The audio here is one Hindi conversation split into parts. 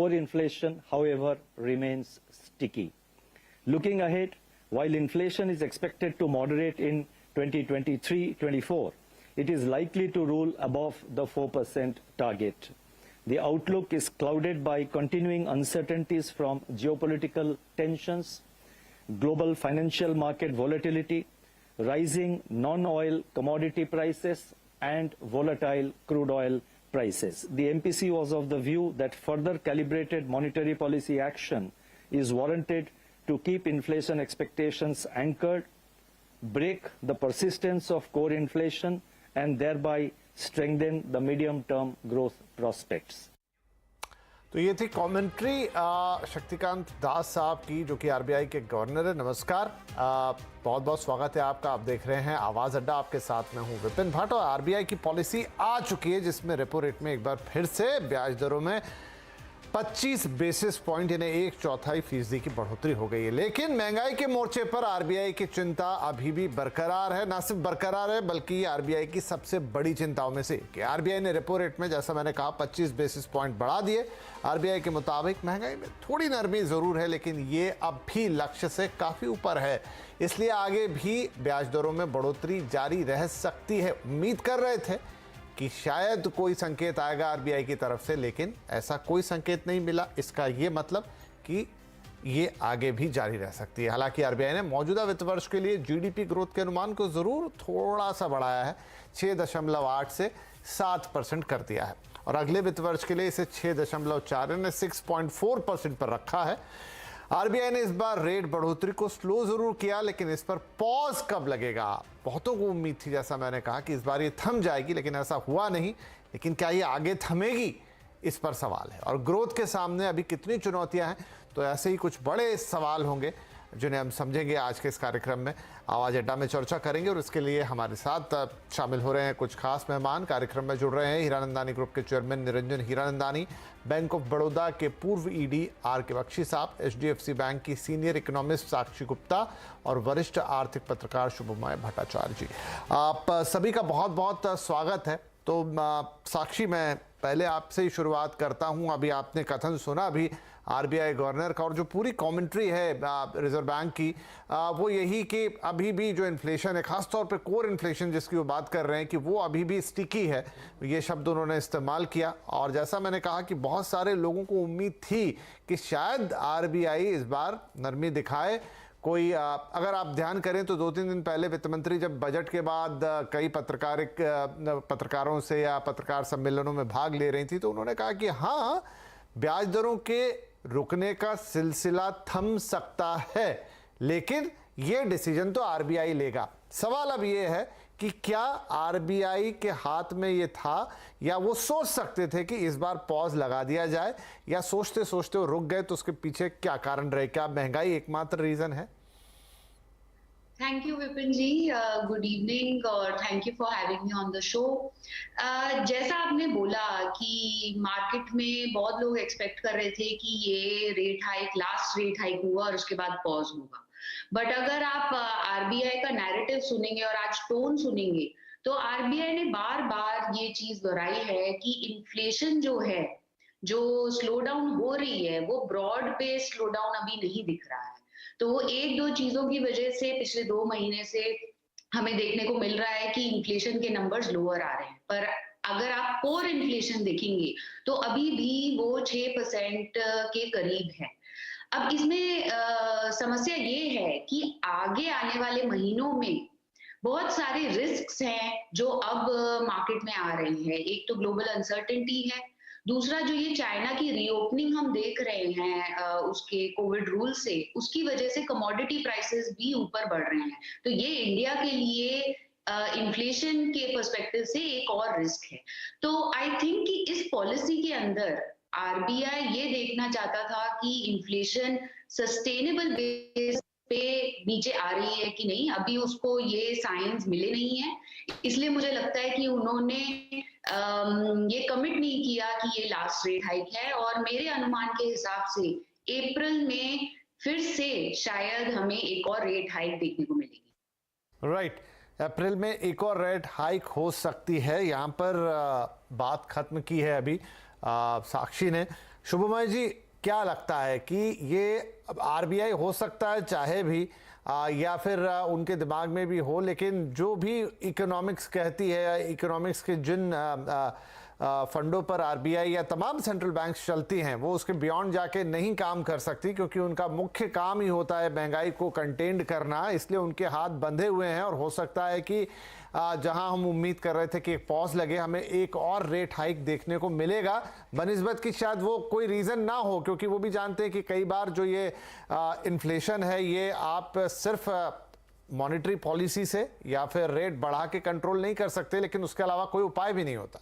core inflation, however, remains sticky. Looking ahead, while inflation is expected to moderate in 2023-24, it is likely to rule above the 4% target. The outlook is clouded by continuing uncertainties from geopolitical tensions, global financial market volatility, rising non-oil commodity prices, and volatile crude oil prices. The MPC was of the view that further calibrated monetary policy action is warranted to keep inflation expectations anchored, break the persistence of core inflation, and thereby strengthen the medium-term growth prospects. तो ये थी कमेंट्री शक्तिकांत दास साहब की, जो कि आरबीआई के गवर्नर है। नमस्कार, बहुत बहुत स्वागत है आपका। आप देख रहे हैं आवाज़ अड्डा, आपके साथ में हूं विपिन भट्ट। और आरबीआई की पॉलिसी आ चुकी है, जिसमें रेपो रेट में एक बार फिर से ब्याज दरों में 25 बेसिस पॉइंट यानी 1/4% की बढ़ोतरी हो गई है। लेकिन महंगाई के मोर्चे पर आरबीआई की चिंता अभी भी बरकरार है। ना सिर्फ बरकरार है, बल्कि आरबीआई की सबसे बड़ी चिंताओं में से कि आरबीआई ने रेपो रेट में, जैसा मैंने कहा, 25 बेसिस पॉइंट बढ़ा दिए। आरबीआई के मुताबिक महंगाई में थोड़ी नरमी ज़रूर है, लेकिन ये अब भी लक्ष्य से काफ़ी ऊपर है। इसलिए आगे भी ब्याज दरों में बढ़ोतरी जारी रह सकती है। उम्मीद कर रहे थे कि शायद कोई संकेत आएगा आरबीआई की तरफ से, लेकिन ऐसा कोई संकेत नहीं मिला। इसका ये मतलब कि ये आगे भी जारी रह सकती है। हालांकि आरबीआई ने मौजूदा वित्त वर्ष के लिए जीडीपी ग्रोथ के अनुमान को ज़रूर थोड़ा सा बढ़ाया है, 6.8 से 7% कर दिया है, और अगले वित्त वर्ष के लिए इसे 6.4 यानी 6.4% पर रखा है। आरबीआई ने इस बार रेट बढ़ोतरी को स्लो जरूर किया, लेकिन इस पर पॉज कब लगेगा? बहुतों को उम्मीद थी, जैसा मैंने कहा, कि इस बार ये थम जाएगी, लेकिन ऐसा हुआ नहीं। लेकिन क्या ये आगे थमेगी, इस पर सवाल है। और ग्रोथ के सामने अभी कितनी चुनौतियां हैं, तो ऐसे ही कुछ बड़े सवाल होंगे जिन्हें हम समझेंगे आज के इस कार्यक्रम में। आवाज़ अड्डा में चर्चा करेंगे, और इसके लिए हमारे साथ शामिल हो रहे हैं कुछ खास मेहमान। कार्यक्रम में जुड़ रहे हैं हीरानंदानी ग्रुप के chairman Niranjan Hiranandani, bank of Baroda के पूर्व ईडी आर के बख्शी साहब, एचडीएफसी बैंक की सीनियर इकोनॉमिस्ट साक्षी गुप्ता, और वरिष्ठ आर्थिक पत्रकार शुभमय भट्टाचार्य जी। आप सभी का बहुत बहुत स्वागत है। तो साक्षी, मैं पहले आपसे ही शुरुआत करता हूं। अभी आपने कथन सुना अभी आरबीआई गवर्नर का, और जो पूरी कमेंट्री है रिजर्व बैंक की, वो यही कि अभी भी जो इन्फ्लेशन है, खासतौर पे कोर इन्फ्लेशन जिसकी वो बात कर रहे हैं, कि वो अभी भी स्टिकी है। ये शब्द उन्होंने इस्तेमाल किया। और जैसा मैंने कहा कि बहुत सारे लोगों को उम्मीद थी कि शायद आरबीआई इस बार नरमी दिखाए। कोई अगर आप ध्यान करें तो 2-3 दिन पहले वित्त मंत्री जब बजट के बाद कई पत्रकारों से या पत्रकार सम्मेलनों में भाग ले रही थी, तो उन्होंने कहा कि हाँ, ब्याज दरों के रुकने का सिलसिला थम सकता है, लेकिन ये डिसीजन तो आरबीआई लेगा। सवाल अब ये है कि क्या आरबीआई के हाथ में ये था, या वो सोच सकते थे कि इस बार पॉज लगा दिया जाए, या सोचते सोचते वो रुक गए? तो उसके पीछे क्या कारण रहे? क्या महंगाई एकमात्र रीजन है? Thank you Vipin ji, good evening और thank you for having me on the show. जैसा आपने बोला कि मार्केट में बहुत लोग एक्सपेक्ट कर रहे थे कि ये rate hike, last rate hike हुआ और उसके बाद पॉज होगा। बट अगर आप आरबीआई का नैरेटिव सुनेंगे और आज टोन सुनेंगे, तो आरबीआई ने बार बार ये चीज दोहराई है कि इन्फ्लेशन जो है, जो स्लो डाउन हो रही है, वो ब्रॉड बेस्ड स्लो डाउन अभी नहीं दिख रहा है। तो वो 1-2 चीजों की वजह से पिछले 2 महीने से हमें देखने को मिल रहा है कि इन्फ्लेशन के नंबर्स लोअर आ रहे हैं। पर अगर आप कोर इन्फ्लेशन देखेंगे तो अभी भी वो 6% के करीब है। अब इसमें समस्या ये है कि आगे आने वाले महीनों में बहुत सारे रिस्क्स हैं जो अब मार्केट में आ रही है। एक तो ग्लोबल अनसर्टेनिटी है, दूसरा जो ये चाइना की रीओपनिंग हम देख रहे हैं उसके कोविड रूल से, उसकी वजह से कमोडिटी प्राइसेस भी ऊपर बढ़ रहे हैं। तो ये इंडिया के लिए इन्फ्लेशन के पर्सपेक्टिव से एक और रिस्क है। तो आई थिंक कि इस पॉलिसी के अंदर आरबीआई ये देखना चाहता था कि इन्फ्लेशन सस्टेनेबल बेस पे नीचे आ रही है कि नहीं, अभी उसको ये साइंस मिले नहीं है। इसलिए मुझे लगता है कि उन्होंने ये कमिट नहीं किया कि ये लास्ट रेट हाइक है, और मेरे अनुमान के हिसाब से अप्रैल में फिर से शायद हमें एक और रेट हाइक देखने को मिलेगी। राइट, अप्रैल में एक और रेट हाइक हो सकती है। यहाँ पर बात खत्म की है अभी साक्षी ने। शुभमय जी, क्या लगता है कि ये आरबीआई हो सकता है चाहे भी या फिर उनके दिमाग में भी हो, लेकिन जो भी इकोनॉमिक्स कहती है, इकोनॉमिक्स के जिन फंडों पर आरबीआई या तमाम सेंट्रल बैंक्स चलती हैं, वो उसके बियॉन्ड जाके नहीं काम कर सकती, क्योंकि उनका मुख्य काम ही होता है महंगाई को कंटेन करना। इसलिए उनके हाथ बंधे हुए हैं और हो सकता है कि जहां हम उम्मीद कर रहे थे कि एक पॉज लगे, हमें एक और रेट हाइक देखने को मिलेगा, बनिस्बत कि शायद वो कोई रीज़न ना हो, क्योंकि वो भी जानते हैं कि कई बार जो ये इन्फ्लेशन है ये आप सिर्फ मॉनेटरी पॉलिसी से या फिर रेट बढ़ा के कंट्रोल नहीं कर सकते, लेकिन उसके अलावा कोई उपाय भी नहीं होता।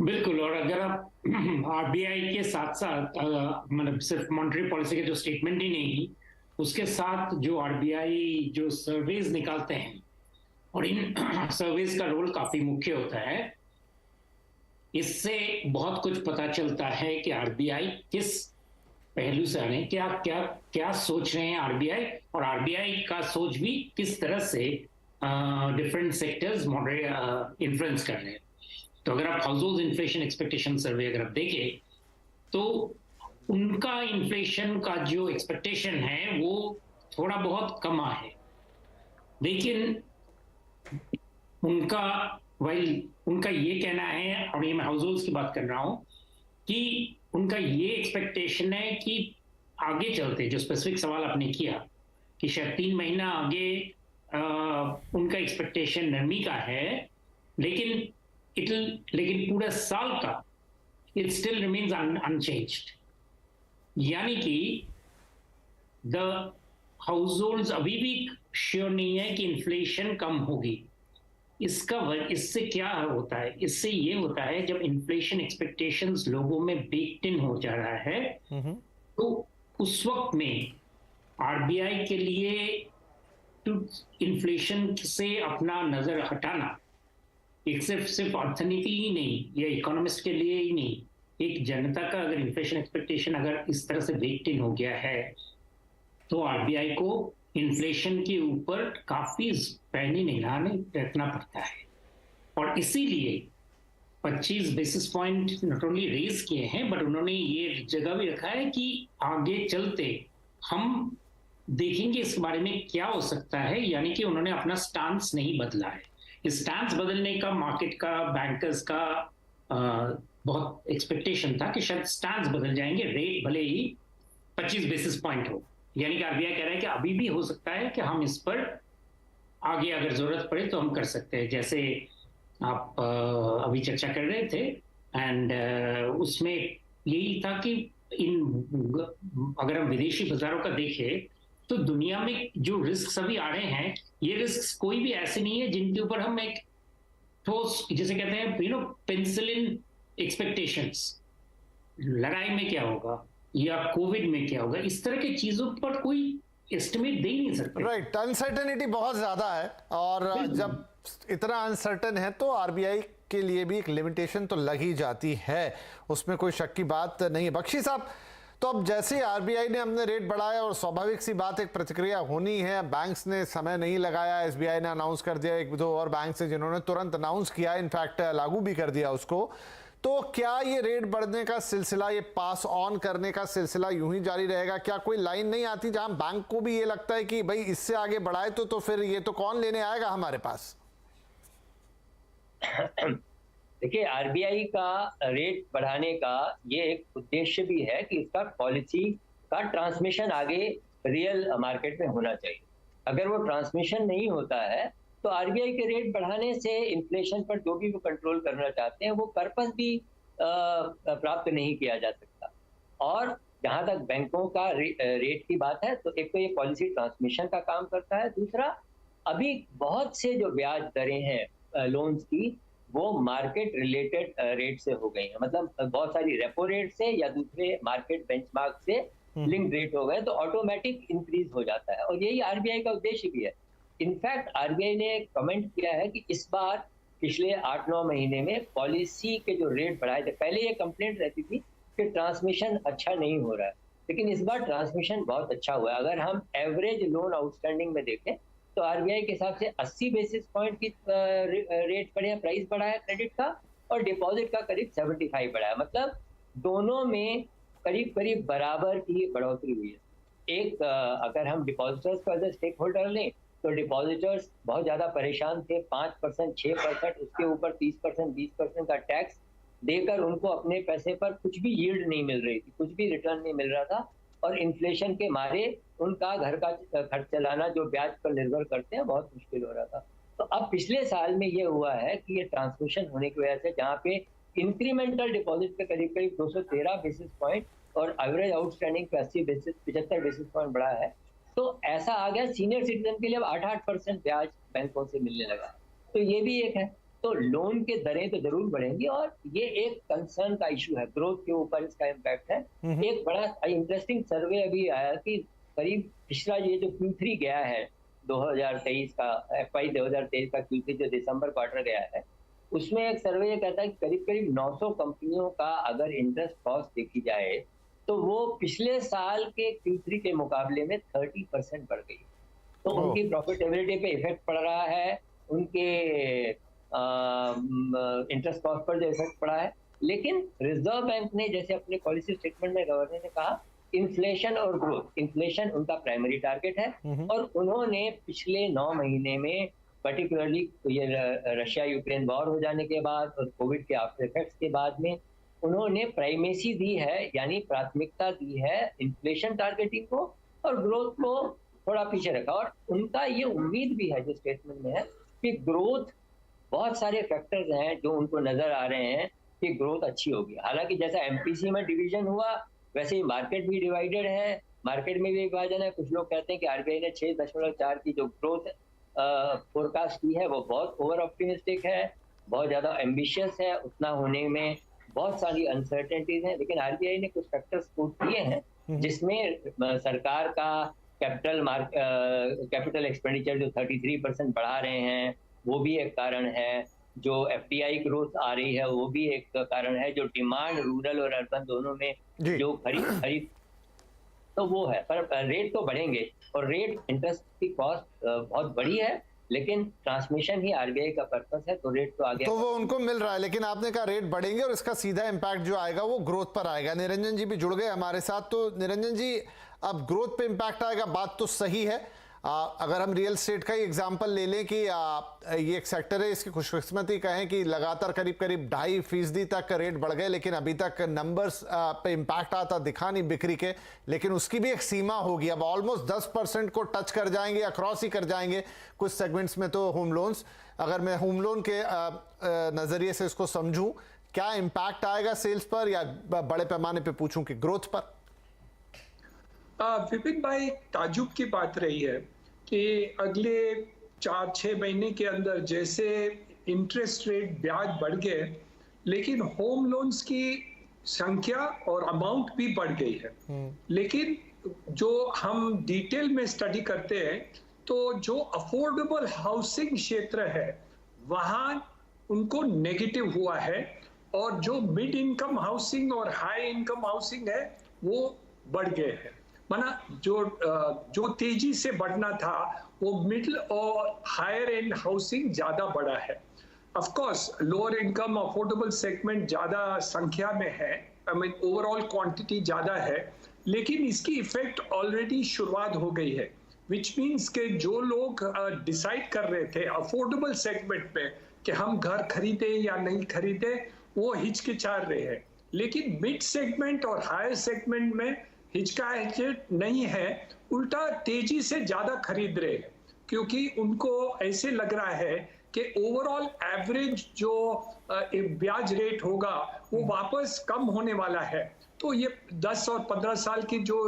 बिल्कुल। और अगर आप आरबीआई के साथ साथ मतलब सिर्फ मॉनेटरी पॉलिसी के जो स्टेटमेंट ही नहीं, उसके साथ जो आरबीआई जो सर्वेज निकालते हैं, और इन सर्वेज का रोल काफी मुख्य होता है, इससे बहुत कुछ पता चलता है कि आरबीआई किस पहलू से आ रहे हैं, क्या क्या क्या सोच रहे हैं आरबीआई, और आरबीआई का सोच भी किस तरह से डिफरेंट सेक्टर्स इन्फ्लुएंस कर रहे हैं। तो अगर आप हाउस होल्ड इन्फ्लेशन एक्सपेक्टेशन सर्वे अगर आप देखें, तो उनका इन्फ्लेशन का जो एक्सपेक्टेशन है वो थोड़ा बहुत कमा है, लेकिन उनका ये कहना है, और ये मैं हाउस होल्ड की बात कर रहा हूं, कि उनका ये एक्सपेक्टेशन है कि आगे चलते, जो स्पेसिफिक सवाल आपने किया कि शायद 3 महीना आगे उनका एक्सपेक्टेशन नरमी का है, लेकिन पूरा साल का इट स्टिल रिमेन्स अनचेंज्ड। यानी कि द हाउस होल्ड्स अभी भी श्योर नहीं है कि इन्फ्लेशन कम होगी। इससे क्या होता है? इससे ये होता है जब इन्फ्लेशन एक्सपेक्टेशंस लोगों में बेक्ड इन हो जा रहा है, तो उस वक्त में आरबीआई के लिए इन्फ्लेशन से अपना नजर हटाना, एक सिर्फ अर्थनीति ही नहीं या इकोनॉमिस्ट के लिए ही नहीं, एक जनता का अगर इन्फ्लेशन एक्सपेक्टेशन अगर इस तरह से बेक्ड इन हो गया है, तो आरबीआई को इन्फ्लेशन के ऊपर काफी पैनी निगाह रखना पड़ता है। और इसीलिए 25 basis point not only raise किए हैं, बट उन्होंने ये जगह भी रखा है कि आगे चलते हम देखेंगे इस बारे में क्या हो सकता है। यानी कि उन्होंने अपना स्टांस नहीं बदला है। इस स्टांस बदलने का मार्केट का, बैंकर्स का बहुत एक्सपेक्टेशन था कि शायद स्टांस बदल जाएंगे, रेट भले ही 25 बेसिस पॉइंट हो। यानी कि आरबीआई कह रहा है कि अभी भी हो सकता है कि हम इस पर आगे अगर जरूरत पड़े तो हम कर सकते हैं, जैसे आप अभी चर्चा कर रहे थे। एंड उसमें यही था कि अगर हम विदेशी बाजारों का देखें, तो दुनिया में जो रिस्क अभी आ रहे हैं, ये रिस्क कोई भी ऐसे नहीं है जिनके ऊपर हम एक ठोस, जिसे कहते हैं पेंसिलिन एक्सपेक्टेशंस, लड़ाई में क्या होगा या कोविड में क्या होगा, इस तरह की चीजों पर कोई एस्टिमेट दे ही नहीं सकते। राइट, अनसर्टेनिटी बहुत ज्यादा है, और जब इतना अनसर्टन है तो आरबीआई के लिए भी एक लिमिटेशन तो लग ही जाती है, उसमें कोई शक की बात नहीं है। बख्शी साहब, तो अब जैसे आरबीआई ने हमने रेट बढ़ाया, और स्वाभाविक सी बात एक प्रतिक्रिया होनी है, बैंक्स ने समय नहीं लगाया, एसबीआई ने अनाउंस कर दिया, 1-2 और बैंक से जिन्होंने तुरंत अनाउंस किया, इनफैक्ट लागू भी कर दिया उसको, तो क्या ये रेट बढ़ने का सिलसिला, ये पास ऑन करने का सिलसिला यूं ही जारी रहेगा? क्या कोई लाइन नहीं आती जहां बैंक को भी ये लगता है कि भाई इससे आगे बढ़ाए तो फिर ये तो कौन लेने आएगा हमारे पास? देखिए, आरबीआई का रेट बढ़ाने का ये एक उद्देश्य भी है कि इसका पॉलिसी का ट्रांसमिशन आगे रियल मार्केट में होना चाहिए। अगर वो ट्रांसमिशन नहीं होता है तो आरबीआई के रेट बढ़ाने से इन्फ्लेशन पर जो भी वो कंट्रोल करना चाहते हैं वो पर्पस भी प्राप्त नहीं किया जा सकता। और जहां तक बैंकों का रेट की बात है, तो एक तो ये पॉलिसी ट्रांसमिशन का काम करता है, दूसरा अभी बहुत से जो ब्याज दरें हैं लोन्स की, वो मार्केट रिलेटेड रेट से हो गई है। मतलब बहुत सारी रेपो रेट से या दूसरे मार्केट बेंचमार्क से लिंक रेट हो गए, तो ऑटोमेटिक इंक्रीज हो जाता है, और यही आरबीआई का उद्देश्य भी है। इनफैक्ट आरबीआई ने कमेंट किया है कि इस बार पिछले 8-9 महीने में पॉलिसी के जो रेट बढ़ाए थे, पहले ये कंप्लेंट रहती थी कि ट्रांसमिशन अच्छा नहीं हो रहा है, लेकिन इस बार ट्रांसमिशन बहुत अच्छा हुआ है। अगर हम एवरेज लोन आउटस्टैंडिंग में देखें तो आरबीआई के हिसाब से 80 बेसिस पॉइंट की रेट बढ़े, प्राइस बढ़ा है क्रेडिट का, और डिपॉजिट का करीब 75 बढ़ा है। मतलब दोनों में करीब करीब बराबर की बढ़ोतरी हुई है। एक अगर हम डिपॉजिटर्स को एज ए स्टेक होल्डर लें तो डिपॉजिटर्स बहुत ज़्यादा परेशान थे। 5%, 6%, उसके ऊपर 30%, 20% का टैक्स देकर उनको अपने पैसे पर कुछ भी यील्ड नहीं मिल रही थी, कुछ भी रिटर्न नहीं मिल रहा था, और इन्फ्लेशन के मारे उनका घर का खर्च चलाना जो ब्याज पर निर्भर करते हैं बहुत मुश्किल हो रहा था। तो अब पिछले साल में ये हुआ है कि ये ट्रांसमिशन होने की वजह से जहाँ पे इंक्रीमेंटल डिपॉजिट पे करीब करीब 213 बेसिस पॉइंट और एवरेज आउटस्टैंडिंग पे 75 बेसिस पॉइंट बढ़ा है, तो ऐसा आ गया सीनियर सिटीजन के लिए अब 8% ब्याज बैंकों से मिलने लगा। तो ये भी एक है। तो लोन के दरें तो जरूर बढ़ेंगी और ये एक कंसर्न का इशू है, ग्रोथ के ऊपर इसका इम्पैक्ट है। एक बड़ा इंटरेस्टिंग सर्वे अभी आया कि करीब पिछला ये जो Q3 गया है 2023 का, FY 2023 का Q3 जो दिसंबर क्वार्टर गया है, उसमें एक सर्वे ये कहता है कि करीब करीब 900 कंपनियों का अगर इंटरेस्ट कॉस्ट देखी जाए तो वो पिछले साल के Q3 के मुकाबले में 30% बढ़ गई। तो उनकी प्रॉफिटेबिलिटी पे इफेक्ट पड़ रहा है, उनके इंटरेस्ट कॉस्ट पर जो इफेक्ट पड़ा है। लेकिन रिजर्व बैंक ने जैसे अपने पॉलिसी स्टेटमेंट में गवर्नर ने कहा इन्फ्लेशन और ग्रोथ, इन्फ्लेशन उनका प्राइमरी टारगेट है और उन्होंने पिछले 9 महीने में पर्टिकुलरली ये रशिया यूक्रेन वॉर हो जाने के बाद और कोविड के आफ्टर इफेक्ट्स के बाद में उन्होंने प्राइमेसी दी है, यानी प्राथमिकता दी है इन्फ्लेशन टारगेटिंग को और ग्रोथ को थोड़ा पीछे रखा। और उनका ये उम्मीद भी है जो स्टेटमेंट में है कि ग्रोथ, बहुत सारे फैक्टर्स हैं जो उनको नजर आ रहे हैं कि ग्रोथ अच्छी होगी। हालांकि जैसा एमपीसी में डिवीजन हुआ वैसे ही मार्केट भी डिवाइडेड है, मार्केट में भी विभाजन है। कुछ लोग कहते हैं कि आरबीआई ने 6.4 की जो ग्रोथ फोरकास्ट की है वो बहुत ओवर ऑप्टिमिस्टिक है, बहुत ज्यादा एम्बिशियस है, उतना होने में बहुत सारी अनसर्टेनिटीज हैं। लेकिन आरबीआई ने कुछ फैक्टर्स कोट किए हैं जिसमें सरकार का कैपिटल एक्सपेंडिचर जो 33% बढ़ा रहे हैं वो भी एक कारण है, जो एफडीआई ग्रोथ आ रही है वो भी एक कारण है, जो डिमांड रूरल और अर्बन दोनों में जो खरीद तो वो है। पर रेट तो बढ़ेंगे और रेट इंटरेस्ट की कॉस्ट बहुत बड़ी है, लेकिन ट्रांसमिशन ही आरबीआई का पर्पस है, तो रेट तो आगे तो वो उनको मिल रहा है। लेकिन आपने कहा रेट बढ़ेंगे और इसका सीधा इम्पैक्ट जो आएगा वो ग्रोथ पर आएगा। निरंजन जी भी जुड़ गए हमारे साथ। तो निरंजन जी, अब ग्रोथ पे इम्पैक्ट आएगा, बात तो सही है। अगर हम रियल एस्टेट का ही एग्जांपल ले लें कि ये एक सेक्टर है, इसकी खुशकिस्मती कहें कि लगातार करीब करीब 2.5% तक रेट बढ़ गए, लेकिन अभी तक नंबर्स पे इम्पैक्ट आता दिखा नहीं बिक्री के। लेकिन उसकी भी एक सीमा होगी, अब ऑलमोस्ट 10% को टच कर जाएंगे या क्रॉस ही कर जाएंगे कुछ सेगमेंट्स में। तो होम लोन्स, अगर मैं होम लोन के नज़रिए से इसको समझूं, क्या इम्पैक्ट आएगा सेल्स पर, या बड़े पैमाने पर पूछूं कि ग्रोथ पर? विपिन भाई, ताजुब की बात रही है कि अगले 4-6 महीने के अंदर जैसे इंटरेस्ट रेट ब्याज बढ़ गए, लेकिन होम लोन्स की संख्या और अमाउंट भी बढ़ गई है। लेकिन जो हम डिटेल में स्टडी करते हैं तो जो अफोर्डेबल हाउसिंग क्षेत्र है वहां उनको नेगेटिव हुआ है, और जो मिड इनकम हाउसिंग और हाई इनकम हाउसिंग है वो बढ़ गए हैं। माना जो तेजी से बढ़ना था वो मिडिल और हायर एंड हाउसिंग ज्यादा बढ़ा है। Of course lower income affordable segment ज्यादा संख्या में है, आई मीन ओवरऑल क्वांटिटी ज्यादा है, लेकिन इसकी इफेक्ट ऑलरेडी शुरुआत हो गई है। विच मीन्स के जो लोग डिसाइड कर रहे थे अफोर्डेबल सेगमेंट में कि हम घर खरीदे या नहीं खरीदे, वो हिचकिचा रहे हैं। लेकिन मिड सेगमेंट और हायर सेगमेंट में हिचकिचाहट नहीं है, उल्टा तेजी से ज्यादा खरीद रहे हैं, क्योंकि उनको ऐसे लग रहा है कि ओवरऑल एवरेज जो ब्याज रेट होगा वो वापस कम होने वाला है। तो ये 10 और 15 साल की जो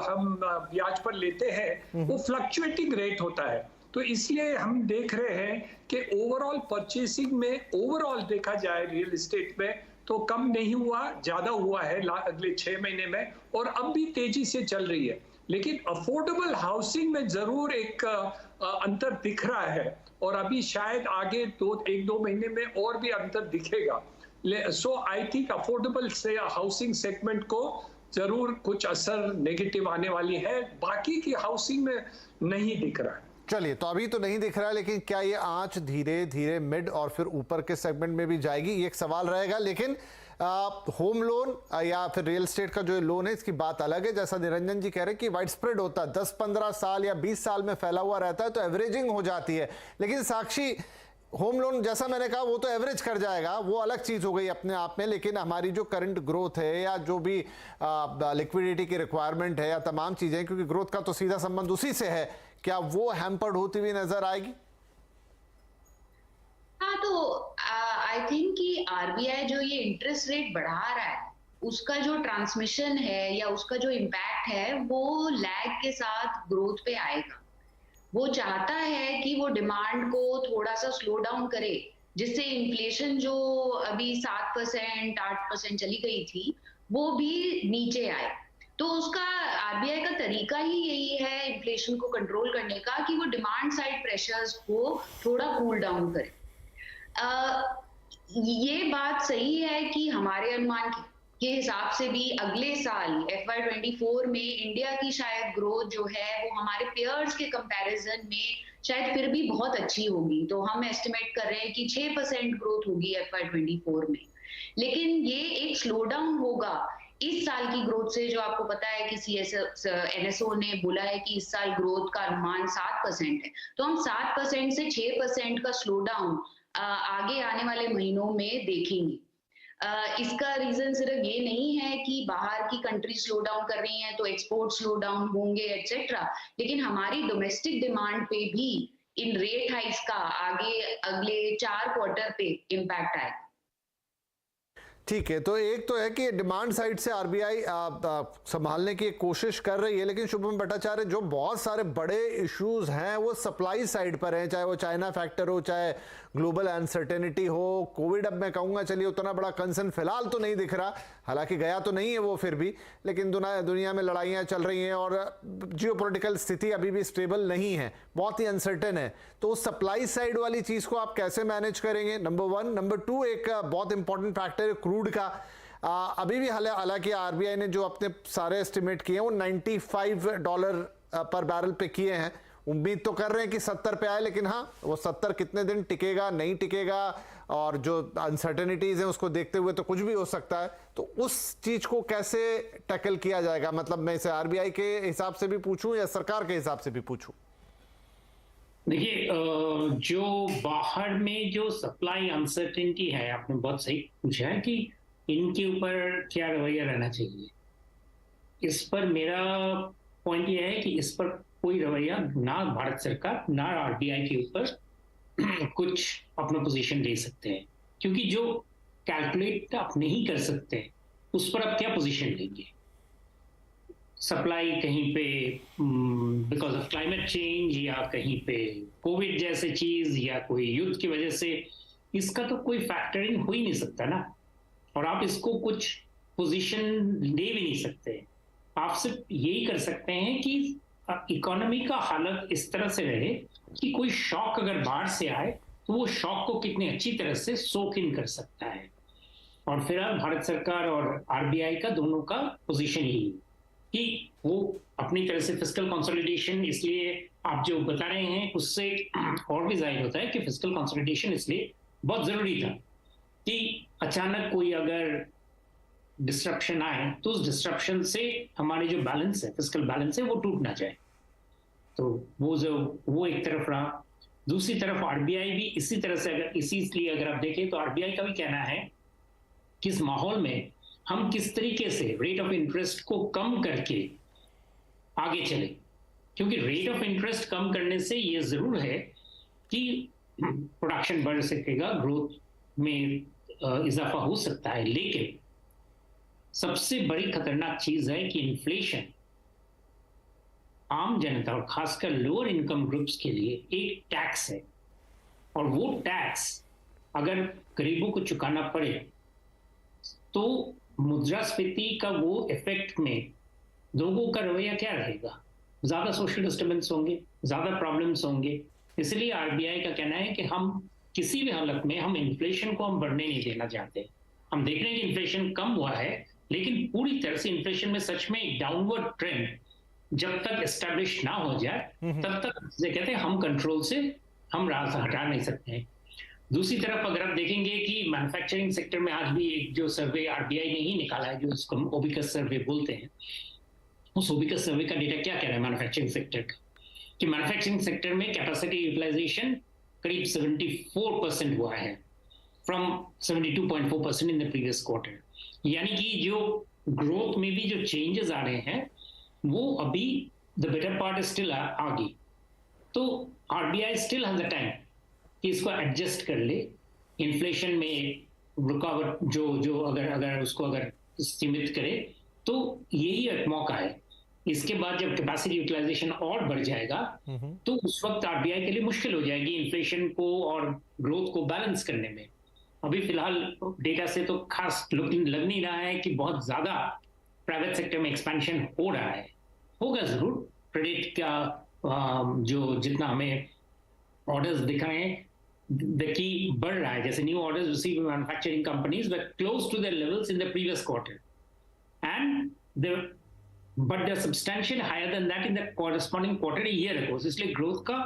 हम ब्याज पर लेते हैं वो फ्लक्चुएटिंग रेट होता है। तो इसलिए हम देख रहे हैं कि ओवरऑल परचेसिंग में ओवरऑल देखा जाए रियल एस्टेट में तो कम नहीं हुआ, ज्यादा हुआ है अगले 6 महीने में, और अब भी तेजी से चल रही है। लेकिन अफोर्डेबल हाउसिंग में जरूर एक अंतर दिख रहा है, और अभी शायद आगे 1-2 महीने में और भी अंतर दिखेगा। सो आई थिंक अफोर्डेबल से हाउसिंग सेगमेंट को जरूर कुछ असर नेगेटिव आने वाली है, बाकी की हाउसिंग में नहीं दिख रहा है। चलिए, तो अभी तो नहीं दिख रहा है, लेकिन क्या ये आंच धीरे धीरे मिड और फिर ऊपर के सेगमेंट में भी जाएगी, ये एक सवाल रहेगा। लेकिन होम लोन या फिर रियल एस्टेट का जो लोन है इसकी बात अलग है, जैसा निरंजन जी कह रहे हैं कि वाइड स्प्रेड होता है, 10-15 साल या 20 साल में फैला हुआ रहता है तो एवरेजिंग हो जाती है। लेकिन साक्षी, होम लोन जैसा मैंने कहा वो तो एवरेज कर जाएगा, वो अलग चीज हो गई अपने आप में, लेकिन हमारी जो करंट ग्रोथ है या जो भी लिक्विडिटी की रिक्वायरमेंट है या तमाम चीजें, क्योंकि ग्रोथ का तो सीधा संबंध उसी से है, क्या वो हैम्पर्ड होती हुई नजर आएगी? हाँ, तो आई थिंक कि आरबीआई जो ये इंटरेस्ट रेट बढ़ा रहा है उसका जो ट्रांसमिशन है या उसका जो इम्पैक्ट है वो लैग के साथ ग्रोथ पे आएगा। वो चाहता है कि वो डिमांड को थोड़ा सा स्लो डाउन करे, जिससे इन्फ्लेशन जो अभी 7%, 8% चली गई थी वो भी नीचे आए। तो उसका आरबीआई का तरीका ही यही है इन्फ्लेशन को कंट्रोल करने का कि वो डिमांड साइड प्रेशर्स को थोड़ा कूल डाउन करे। ये बात सही है कि हमारे अनुमान के हिसाब से भी अगले साल FY24 में इंडिया की शायद ग्रोथ जो है वो हमारे पेयर्स के कंपैरिजन में शायद फिर भी बहुत अच्छी होगी। तो हम एस्टिमेट कर रहे हैं कि 6% ग्रोथ होगी FY24 में, लेकिन ये एक स्लो डाउन होगा इस साल की ग्रोथ से। जो आपको पता है कि NSO ने बोला है कि इस साल ग्रोथ का अनुमान 7% है, तो हम 7% से 6% का स्लो डाउन आगे आने वाले महीनों में देखेंगे। इसका रीजन सिर्फ ये नहीं है कि बाहर की कंट्री स्लो डाउन कर रही हैं तो एक्सपोर्ट स्लो डाउन होंगे एक्सेट्रा, लेकिन हमारी डोमेस्टिक डिमांड पे भी इन रेट हाइक्स का आगे अगले 4 क्वार्टर पे इम्पैक्ट आएगा। ठीक है, तो एक तो है कि डिमांड साइड से आरबीआई संभालने की कोशिश कर रही है, लेकिन शुभम भट्टाचार्य, जो बहुत सारे बड़े इश्यूज हैं वो सप्लाई साइड पर हैं, चाहे वो चाइना फैक्टर हो, चाहे ग्लोबल अनसर्टेनिटी हो, कोविड। अब मैं कहूँगा चलिए उतना बड़ा कंसर्न फिलहाल तो नहीं दिख रहा, हालांकि गया तो नहीं है वो फिर भी, लेकिन दुनिया में लड़ाइयाँ चल रही हैं और जियोपॉलिटिकल स्थिति अभी भी स्टेबल नहीं है, बहुत ही अनसर्टेन है। तो उस सप्लाई साइड वाली चीज़ को आप कैसे मैनेज करेंगे, नंबर 1। नंबर 2, एक बहुत इंपॉर्टेंट फैक्टर है क्रूड का। अभी भी हालांकि आरबीआई ने जो अपने सारे एस्टिमेट किए हैं वो $95 पर बैरल पे किए हैं, उम्मीद तो कर रहे हैं कि 70 पे आए, लेकिन हाँ वो 70 कितने दिन टिकेगा नहीं टिकेगा और जो अनसर्टेनिटीज हैं उसको देखते हुए तो कुछ भी हो सकता है। तो उस चीज को कैसे टैकल किया जाएगा, मतलब मैं इसे आरबीआई के हिसाब से भी पूछूं या सरकार के हिसाब से भी पूछूं? देखिए, जो बाहर में जो सप्लाई अनसर्टेनिटी है, आपने बहुत सही पूछा है कि इनके ऊपर क्या रवैया रहना चाहिए। इस पर मेरा पॉइंट यह है कि इस पर कोई रवैया ना भारत सरकार ना आरबीआई के ऊपर कुछ अपना पोजीशन ले सकते हैं, क्योंकि जो कैलकुलेट आप नहीं कर सकते उस पर आप क्या पोजीशन लेंगे। सप्लाई कहीं पे बिकॉज ऑफ क्लाइमेट चेंज या कहीं पे कोविड जैसे चीज या कोई युद्ध की वजह से, इसका तो कोई फैक्टरिंग हो ही नहीं सकता ना, और आप इसको कुछ पोजीशन ले भी नहीं सकते। आप सिर्फ यही कर सकते हैं कि इकोनॉमी का हालत इस तरह से रहे कि कोई शॉक अगर बाहर से आए तो वो शॉक को कितनी अच्छी तरह से सोक इन कर सकता है। और फिर भारत सरकार और आरबीआई का दोनों का पोजीशन यही कि वो अपनी तरह से फिस्कल कंसोलिडेशन, इसलिए आप जो बता रहे हैं उससे और भी जाहिर होता है कि फिस्कल कंसोलिडेशन इसलिए बहुत जरूरी था कि अचानक कोई अगर डिस्ट्रप्शन आए तो उस डिस्ट्रप्शन से हमारे जो बैलेंस है, फिस्कल बैलेंस है, वो टूट ना जाए। तो वो एक तरफ रहा। दूसरी तरफ आरबीआई भी इसी तरह से इसलिए अगर आप देखें तो आरबीआई का भी कहना है कि इस माहौल में हम किस तरीके से रेट ऑफ इंटरेस्ट को कम करके आगे चले, क्योंकि रेट ऑफ इंटरेस्ट कम करने से ये जरूर है कि प्रोडक्शन बढ़ सकेगा, ग्रोथ में इजाफा हो सकता है, लेकिन सबसे बड़ी खतरनाक चीज है कि इन्फ्लेशन आम जनता और खासकर लोअर इनकम ग्रुप्स के लिए एक टैक्स है, और वो टैक्स अगर गरीबों को चुकाना पड़े तो मुद्रास्फीति का वो इफेक्ट में लोगों का रवैया क्या रहेगा, ज्यादा सोशल डिस्टर्बेंस होंगे, ज्यादा प्रॉब्लम्स होंगे। इसलिए आरबीआई का कहना है कि हम किसी भी हालत में हम इन्फ्लेशन को हम बढ़ने नहीं देना चाहते। हम देख रहे हैं कि इन्फ्लेशन कम हुआ है, लेकिन पूरी तरह से इन्फ्लेशन में सच में एक डाउनवर्ड ट्रेंड जब तक एस्टैब्लिश ना हो जाए तब तक कहते हैं हम कंट्रोल से हम रास्ता हटा नहीं सकते हैं। दूसरी तरफ अगर आप देखेंगे कि मैन्युफैक्चरिंग सेक्टर में आज भी एक जो सर्वे आरबीआई ने ही निकाला है, जो इसको ओबिकस सर्वे बोलते हैं, उस ओबिकस सर्वे का डेटा क्या कह रहा है मैन्युफैक्चरिंग सेक्टर का, कि मैन्युफैक्चरिंग सेक्टर में कैपेसिटी यूटिलाइजेशन करीब 74% हुआ है from 72.4% in the previous quarter. यानी कि जो ग्रोथ में भी जो चेंजेस आ रहे हैं वो अभी the better part is still आगे। तो RBI still has the time कि इसको एडजस्ट कर ले, इन्फ्लेशन में रुकावट जो अगर उसको अगर सीमित करे तो यही एक मौका है। इसके बाद जब कैपेसिटी यूटिलाइजेशन और बढ़ जाएगा तो उस वक्त आरबीआई के लिए मुश्किल हो जाएगी इन्फ्लेशन को और ग्रोथ को बैलेंस करने में। अभी फिलहाल डेटा से तो खास लग नहीं रहा है कि बहुत ज्यादा प्राइवेट सेक्टर में एक्सपेंशन हो रहा है, होगा जरूर। क्रेडिट का जो जितना हमें ऑर्डर्स दिख रहे हैं की बढ़ रहा है, जैसे new orders receive manufacturing companies were close to their levels in the previous quarter and but they're substantially higher than that in the corresponding quarter a year ago. इसलिए ग्रोथ का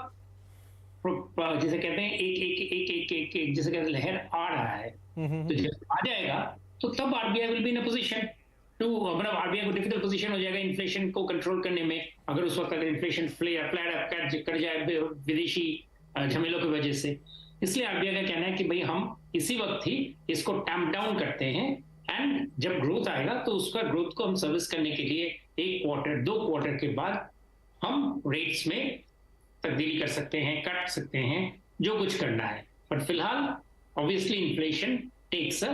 जैसे कहते हैं एक जैसे कहते हैं लहर आ रहा है, तो जब आ जाएगा तो तब RBI will be in a position to, मतलब आरबीआई को डिफिकल्ट पोजीशन हो जाएगा इन्फ्लेशन को कंट्रोल करने में, अगर उस वक्त अगर इन्फ्लेशन फ्लैट कर जाए विदेशी झमेलों की वजह से। इसलिए आरबीआई का कहना है कि भाई हम इसी वक्त ही इसको टैम्प डाउन करते हैं एंड जब ग्रोथ आएगा तो उसका ग्रोथ को हम सर्विस करने के लिए एक क्वार्टर 2 क्वार्टर के बाद हम रेट्स में तब्दीली कर सकते हैं, काट सकते हैं, जो कुछ करना है। बट फिलहाल obviously inflation takes a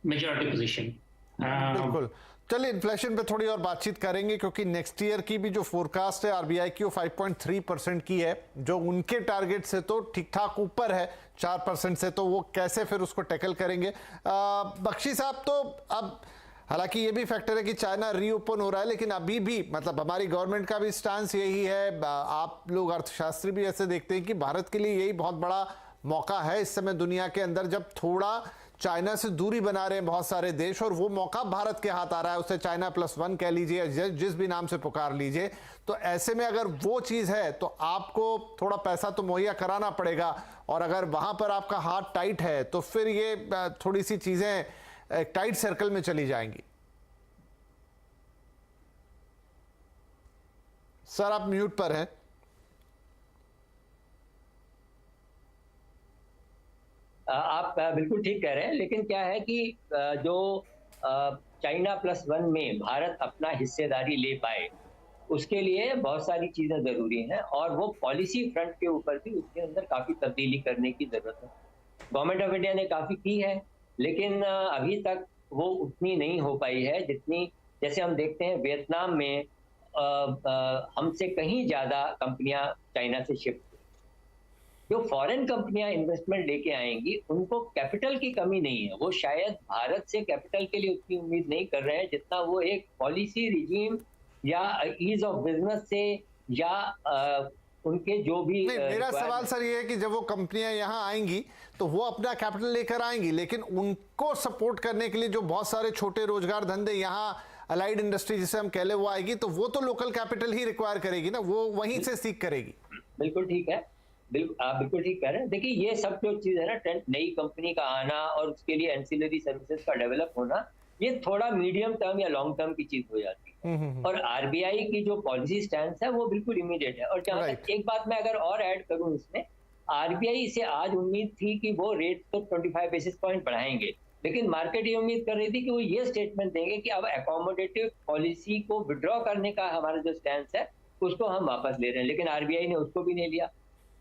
majority position. बिल्कुल, चलिए इन्फ्लेशन पे थोड़ी और बातचीत करेंगे क्योंकि नेक्स्ट ईयर की भी जो फोरकास्ट है आरबीआई की वो 5.3% की है, जो उनके टारगेट से तो ठीक ठाक ऊपर है 4% से, तो वो कैसे फिर उसको टैकल करेंगे। बख्शी साहब, तो अब हालांकि ये भी फैक्टर है कि चाइना रीओपन हो रहा है, लेकिन अभी भी मतलब हमारी गवर्नमेंट का भी स्टांस यही है, आप लोग अर्थशास्त्री भी ऐसे देखते हैं कि भारत के लिए यही बहुत बड़ा मौका है इस समय दुनिया के अंदर, जब थोड़ा चाइना से दूरी बना रहे हैं बहुत सारे देश, और वो मौका भारत के हाथ आ रहा है, उसे चाइना +1 कह लीजिए, जिस भी नाम से पुकार लीजिए। तो ऐसे में अगर वो चीज़ है तो आपको थोड़ा पैसा तो मुहैया कराना पड़ेगा, और अगर वहां पर आपका हाथ टाइट है तो फिर ये थोड़ी सी चीज़ें एक टाइट सर्कल में चली जाएंगी। सर आप म्यूट पर हैं। आप बिल्कुल ठीक कह रहे हैं, लेकिन क्या है कि जो चाइना +1 में भारत अपना हिस्सेदारी ले पाए उसके लिए बहुत सारी चीजें जरूरी हैं, और वो पॉलिसी फ्रंट के ऊपर भी उसके अंदर काफी तब्दीली करने की जरूरत है। गवर्नमेंट ऑफ इंडिया ने काफी की है, लेकिन अभी तक वो उतनी नहीं हो पाई है जितनी, जैसे हम देखते हैं वियतनाम में हमसे कहीं ज्यादा कंपनियां चाइना से शिफ्ट, जो फॉरेन कंपनियां इन्वेस्टमेंट लेके आएंगी उनको कैपिटल की कमी नहीं है, वो शायद भारत से कैपिटल के लिए उतनी उम्मीद नहीं कर रहे हैं जितना वो एक पॉलिसी रिजीम या ईज ऑफ बिजनेस से या उनके जो भी मेरा सवाल सर ये है कि जब वो कंपनियां यहाँ आएंगी तो वो अपना कैपिटल लेकर आएंगी, लेकिन उनको सपोर्ट करने के लिए जो बहुत सारे छोटे रोजगार धंधे यहाँ अलाइड इंडस्ट्री जिसे हम कह ले वो आएगी, तो वो तो लोकल कैपिटल ही रिक्वायर करेगी ना, वो वहीं से सीख करेगी। बिल्कुल ठीक है, आप बिल्कुल ठीक कह रहे हैं। देखिए ये सब जो चीज है ना, नई कंपनी का आना और उसके लिए एंसिलरी सर्विसेज का डेवलप होना, ये थोड़ा मीडियम टर्म या लॉन्ग टर्म की चीज हो जाती है। और आरबीआई की जो पॉलिसी स्टैंड है वो बिल्कुल इमीडिएट है। और जहाँ तक एक बात मैं अगर और ऐड करूं इसमें, आरबीआई से आज उम्मीद थी कि वो रेट तो 25 बेसिस पॉइंट बढ़ाएंगे, लेकिन मार्केट ये उम्मीद कर रही थी कि वो ये स्टेटमेंट देंगे कि अब अकोमोडेटिव पॉलिसी को विड्रॉ करने का हमारा जो स्टैंड है उसको हम वापस ले रहे हैं, लेकिन आरबीआई ने उसको भी नहीं लिया।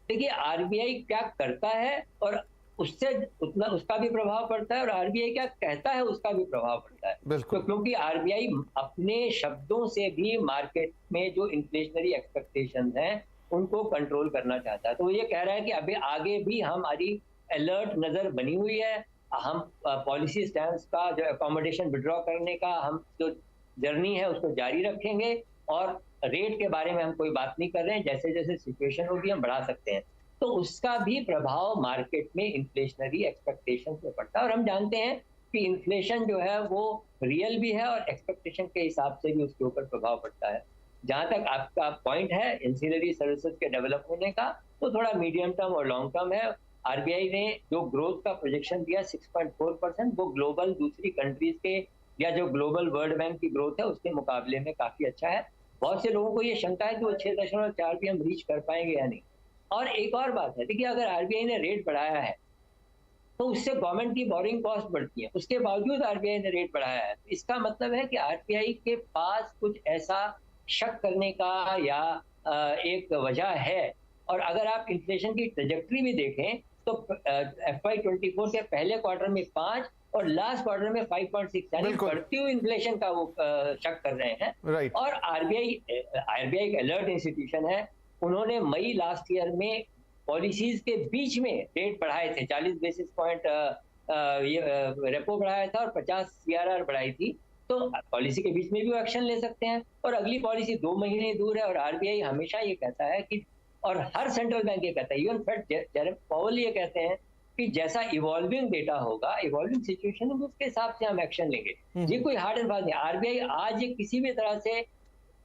देखिए आरबीआई क्या करता है और उससे उतना उसका भी प्रभाव पड़ता है, और आरबीआई क्या कहता है उसका भी प्रभाव पड़ता है। तो क्योंकि आरबीआई अपने शब्दों से भी मार्केट में जो इन्फ्लेशनरी एक्सपेक्टेशंस हैं उनको कंट्रोल करना चाहता है। तो ये कह रहा है कि अभी आगे भी हमारी अलर्ट नजर बनी हुई है, हम पॉलिसी स्टैंड का जो अकोमोडेशन विड्रॉ करने का हम जो जर्नी है उसको जारी रखेंगे, और रेट के बारे में हम कोई बात नहीं कर रहे हैं, जैसे जैसे सिचुएशन होगी हम बढ़ा सकते हैं। तो उसका भी प्रभाव मार्केट में इन्फ्लेशनरी एक्सपेक्टेशन पे पड़ता है, और हम जानते हैं कि इन्फ्लेशन जो है वो रियल भी है और एक्सपेक्टेशन के हिसाब से भी उसके ऊपर प्रभाव पड़ता है। जहां तक आपका पॉइंट है एंसिलरी सर्विसेज के डेवलप होने का, तो थोड़ा मीडियम टर्म और लॉन्ग टर्म है, आरबीआई ने जो ग्रोथ का प्रोजेक्शन दिया 6.4%, वो ग्लोबल दूसरी कंट्रीज के या जो ग्लोबल वर्ल्ड बैंक की ग्रोथ है उसके मुकाबले में काफी अच्छा है। बहुत से लोगों को ये शंका है कि वो 6.4 भी हम रीच कर पाएंगे या नहीं। और एक और बात है, देखिए अगर आरबीआई ने रेट बढ़ाया है तो उससे गवर्नमेंट की बोरिंग कॉस्ट बढ़ती है, उसके बावजूद आरबीआई ने रेट बढ़ाया है। इसका मतलब है कि आरबीआई के पास कुछ ऐसा शक करने का या एक वजह है। और अगर आप इन्फ्लेशन की ट्रेजेक्टरी भी देखें तो FY24 के पहले क्वार्टर में 5 और लास्ट क्वार्टर में 5.6, यानी बढ़ती हुई इन्फ्लेशन का वो शक कर रहे हैं। राइट। और आरबीआई एक अलर्ट इंस्टीट्यूशन है, उन्होंने मई लास्ट ईयर में पॉलिसीज के बीच में रेट बढ़ाए थे, 40 बेसिस पॉइंट रेपो बढ़ाया था और 50 सीआरआर बढ़ाई थी। तो पॉलिसी के बीच में भी वो एक्शन ले सकते हैं और अगली पॉलिसी 2 महीने दूर है। और आरबीआई हमेशा ये कहता है कि, और हर सेंट्रल बैंक ये कहता है, इवन फेड जेरोम पावेल ये कहते हैं कि जैसा इवॉल्विंग डेटा होगा, इवॉल्विंग सिचुएशन होगी, उसके हिसाब से हम एक्शन लेंगे। ये कोई हार्ड एंड फास्ट नहीं। आरबीआई आज ये किसी भी तरह से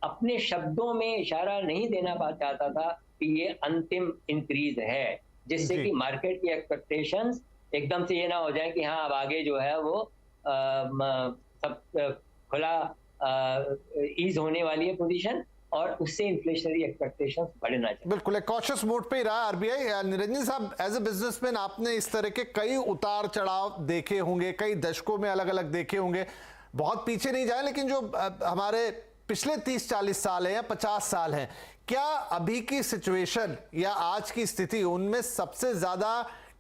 अपने शब्दों में इशारा नहीं देना चाहता था कि ये अंतिम इंक्रीज है, जिससे कि मार्केट की एक्सपेक्टेशंस एकदम से ये ना हो जाए कि हाँ अब आगे जो है वो सब खुला ईज होने वाली है पोजीशन और उससे इन्फ्लेशनरी एक्सपेक्टेशंस बढ़ना चाहिए। बिल्कुल एक कॉशियस मोड पे ही रहा आरबीआई। निरंजन साहब, एज ए बिजनेसमैन आपने इस तरह के कई उतार चढ़ाव देखे होंगे, कई दशकों में अलग अलग देखे होंगे। बहुत पीछे नहीं जाए, लेकिन जो हमारे पिछले 30-40 साल है या 50 साल हैं, क्या अभी की सिचुएशन या आज की स्थिति उनमें सबसे ज्यादा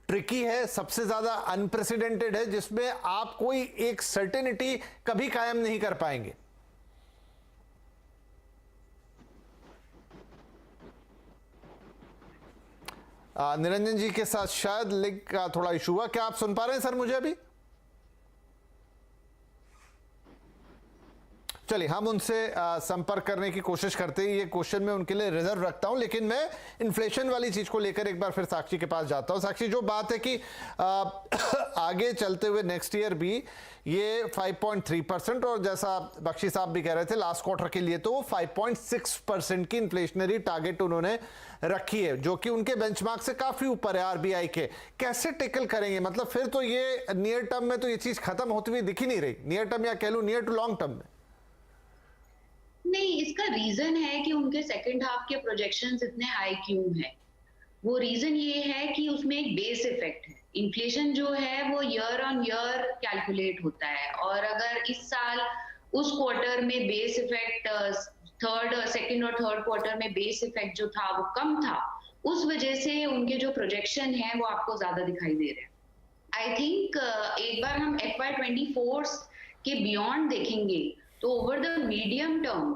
ट्रिकी है, सबसे ज्यादा अनप्रेसिडेंटेड है, जिसमें आप कोई एक सर्टेनिटी कभी कायम नहीं कर पाएंगे? निरंजन जी के साथ शायद लिंक का थोड़ा इशू हुआ। क्या आप सुन पा रहे हैं सर मुझे अभी? चलिए हम उनसे संपर्क करने की कोशिश करते हैं। ये क्वेश्चन मैं उनके लिए रिजर्व रखता हूं, लेकिन मैं इन्फ्लेशन वाली चीज को लेकर एक बार फिर साक्षी के पास जाता हूं। साक्षी, जो बात है कि आगे चलते हुए नेक्स्ट ईयर भी ये 5.3% और जैसा बख्शी साहब भी कह रहे थे लास्ट क्वार्टर के लिए तो वो 5.6% की इन्फ्लेशनरी टारगेट उन्होंने रखी है, जो कि उनके बेंचमार्क से काफी ऊपर है आरबीआई के। कैसे टेकल करेंगे? मतलब फिर तो ये नियर टर्म में तो ये चीज खत्म होती हुई दिख ही नहीं रही, नियर टर्म या कह लूं नियर टू लॉन्ग टर्म में। नहीं, इसका रीजन है कि उनके सेकंड हाफ के प्रोजेक्शंस इतने हाई क्यों हैं। वो रीजन ये है कि उसमें एक बेस इफेक्ट है। इन्फ्लेशन जो है वो ईयर ऑन ईयर कैलकुलेट होता है, और अगर इस साल उस क्वार्टर में बेस इफेक्ट सेकंड और थर्ड क्वार्टर में बेस इफेक्ट जो था वो कम था, उस वजह से उनके जो प्रोजेक्शन है वो आपको ज्यादा दिखाई दे रहे हैं। आई थिंक एक बार हम FY24 के बियॉन्ड देखेंगे तो ओवर द मीडियम टर्म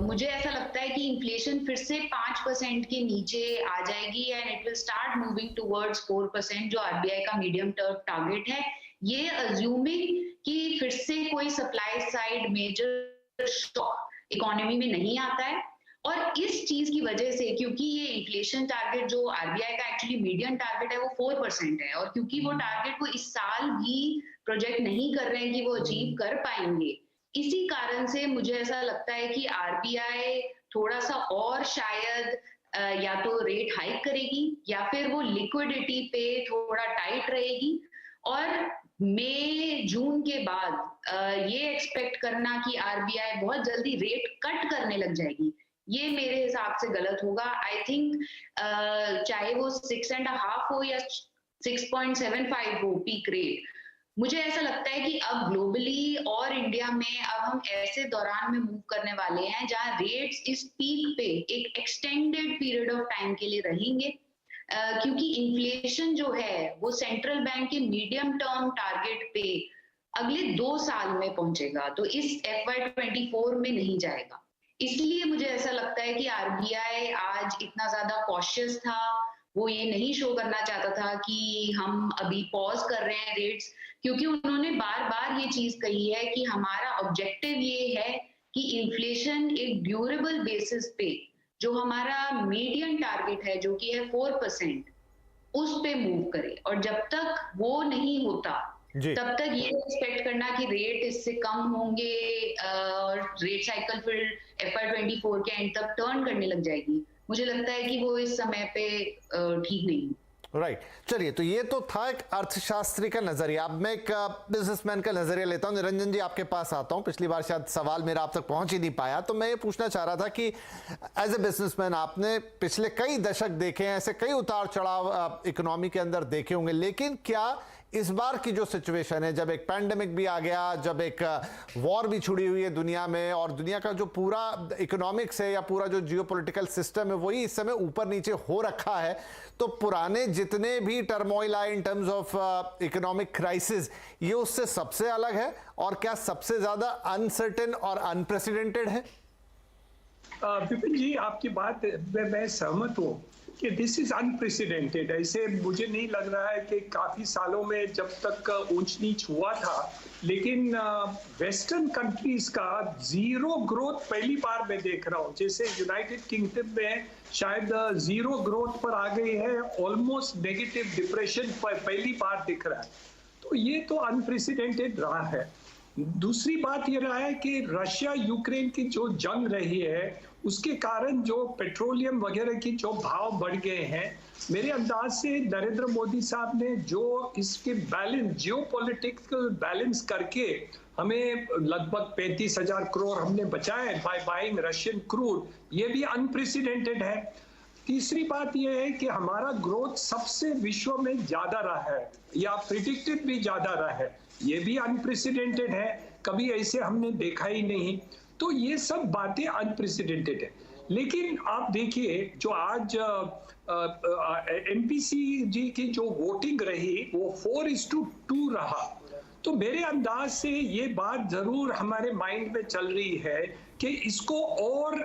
मुझे ऐसा लगता है कि इन्फ्लेशन फिर से 5% के नीचे आ जाएगी and it will start moving towards 4% जो आरबीआई का मीडियम टर्म टारगेट है। ये अज्यूमिंग कि फिर से कोई supply side major shock economy में नहीं आता है। और इस चीज की वजह से, क्योंकि ये इन्फ्लेशन टारगेट जो आरबीआई का एक्चुअली मीडियम टारगेट है वो 4% है, और क्योंकि वो टारगेट को इस साल भी प्रोजेक्ट नहीं कर रहे हैं कि वो अचीव कर पाएंगे, इसी कारण से मुझे ऐसा लगता है कि आरबीआई थोड़ा सा और शायद या तो रेट हाइक करेगी या फिर वो लिक्विडिटी पे थोड़ा टाइट रहेगी। और मई जून के बाद ये एक्सपेक्ट करना कि आरबीआई बहुत जल्दी रेट कट करने लग जाएगी, ये मेरे हिसाब से गलत होगा। आई थिंक चाहे वो 6.5 हो या 6.75 हो पीक रेट, मुझे ऐसा लगता है कि अब ग्लोबली और इंडिया में अब हम ऐसे दौरान में मूव करने वाले हैं जहां रेट्स इस पीक पे एक एक्सटेंडेड पीरियड ऑफ टाइम के लिए रहेंगे, क्योंकि इन्फ्लेशन जो है वो सेंट्रल बैंक के मीडियम टर्म टारगेट पे अगले 2 साल में पहुंचेगा, तो इस FY24 में नहीं जाएगा। इसलिए मुझे ऐसा लगता है कि आरबीआई आज इतना ज्यादा कॉशियस था। वो ये नहीं शो करना चाहता था कि हम अभी पॉज कर रहे हैं रेट्स, क्योंकि उन्होंने बार बार ये चीज कही है कि हमारा ऑब्जेक्टिव ये है कि इन्फ्लेशन एक ड्यूरेबल बेसिस पे जो हमारा मीडियम टारगेट है जो कि है 4%, उस पे मूव करे। और जब तक वो नहीं होता तब तक ये एक्सपेक्ट करना कि रेट इससे कम होंगे और रेट साइकिल फिर FY24 के एंड तक टर्न करने लग जाएगी, मुझे लगता है कि वो इस समय पे ठीक नहीं। राइट चलिए, तो ये तो था एक अर्थशास्त्री का नजरिया। अब मैं एक बिजनेसमैन का नजरिया लेता हूं। निरंजन जी, आपके पास आता हूं। पिछली बार शायद सवाल मेरा आप तक पहुंच ही नहीं पाया, तो मैं ये पूछना चाह रहा था कि एज ए बिजनेसमैन आपने पिछले कई दशक देखे हैं, ऐसे कई उतार चढ़ाव इकोनॉमी के अंदर देखे होंगे, लेकिन क्या इस बार की जो सिचुएशन है, जब एक पैंडेमिक भी आ गया, जब एक वॉर भी छुड़ी हुई है दुनिया में, और दुनिया का जो पूरा इकोनॉमिक्स है या पूरा जो जियोपॉलिटिकल सिस्टम है वही इस समय ऊपर नीचे हो रखा है, तो पुराने जितने भी टर्मोइल आए इन टर्म्स ऑफ इकोनॉमिक क्राइसिस, ये उससे सबसे अलग है और क्या सबसे ज्यादा अनसर्टेन और अनप्रेसिडेंटेड है? विपिन जी, आपकी बात मैं सहमत हूँ कि दिस इज अनप्रेसिडेंटेड। ऐसे मुझे नहीं लग रहा है कि काफी सालों में जब तक ऊंच नीच हुआ था, लेकिन वेस्टर्न कंट्रीज का जीरो ग्रोथ पहली बार मैं देख रहा हूँ। जैसे यूनाइटेड किंगडम में शायद जीरो ग्रोथ पर आ गई है, ऑलमोस्ट नेगेटिव डिप्रेशन पर पहली बार दिख रहा है। तो ये तो अनप्रेसिडेंटेड रहा है। दूसरी बात ये रहा है कि रशिया यूक्रेन की जो जंग रही है, उसके कारण जो पेट्रोलियम वगैरह की जो भाव बढ़ गए हैं, मेरे अंदाज से नरेंद्र मोदी साहब ने जो इसके बैलेंस, जियोपॉलिटिकल बैलेंस करके हमें लगभग 35,000 करोड़ हमने बचाए बाय बाइंग रशियन क्रूड, ये भी अनप्रेसिडेंटेड है। तीसरी बात यह है कि हमारा ग्रोथ सबसे विश्व में ज्यादा रहा है या प्रिडिक्टेड भी ज्यादा रहा है, ये भी अनप्रेसिडेंटेड है, कभी ऐसे हमने देखा ही नहीं। तो ये सब बातें अनप्रेसिडेंटेड है। लेकिन आप देखिए जो आज एमपीसी जी की जो वोटिंग रही वो 4:2 रहा, तो मेरे अंदाज से ये बात जरूर हमारे माइंड में चल रही है कि इसको और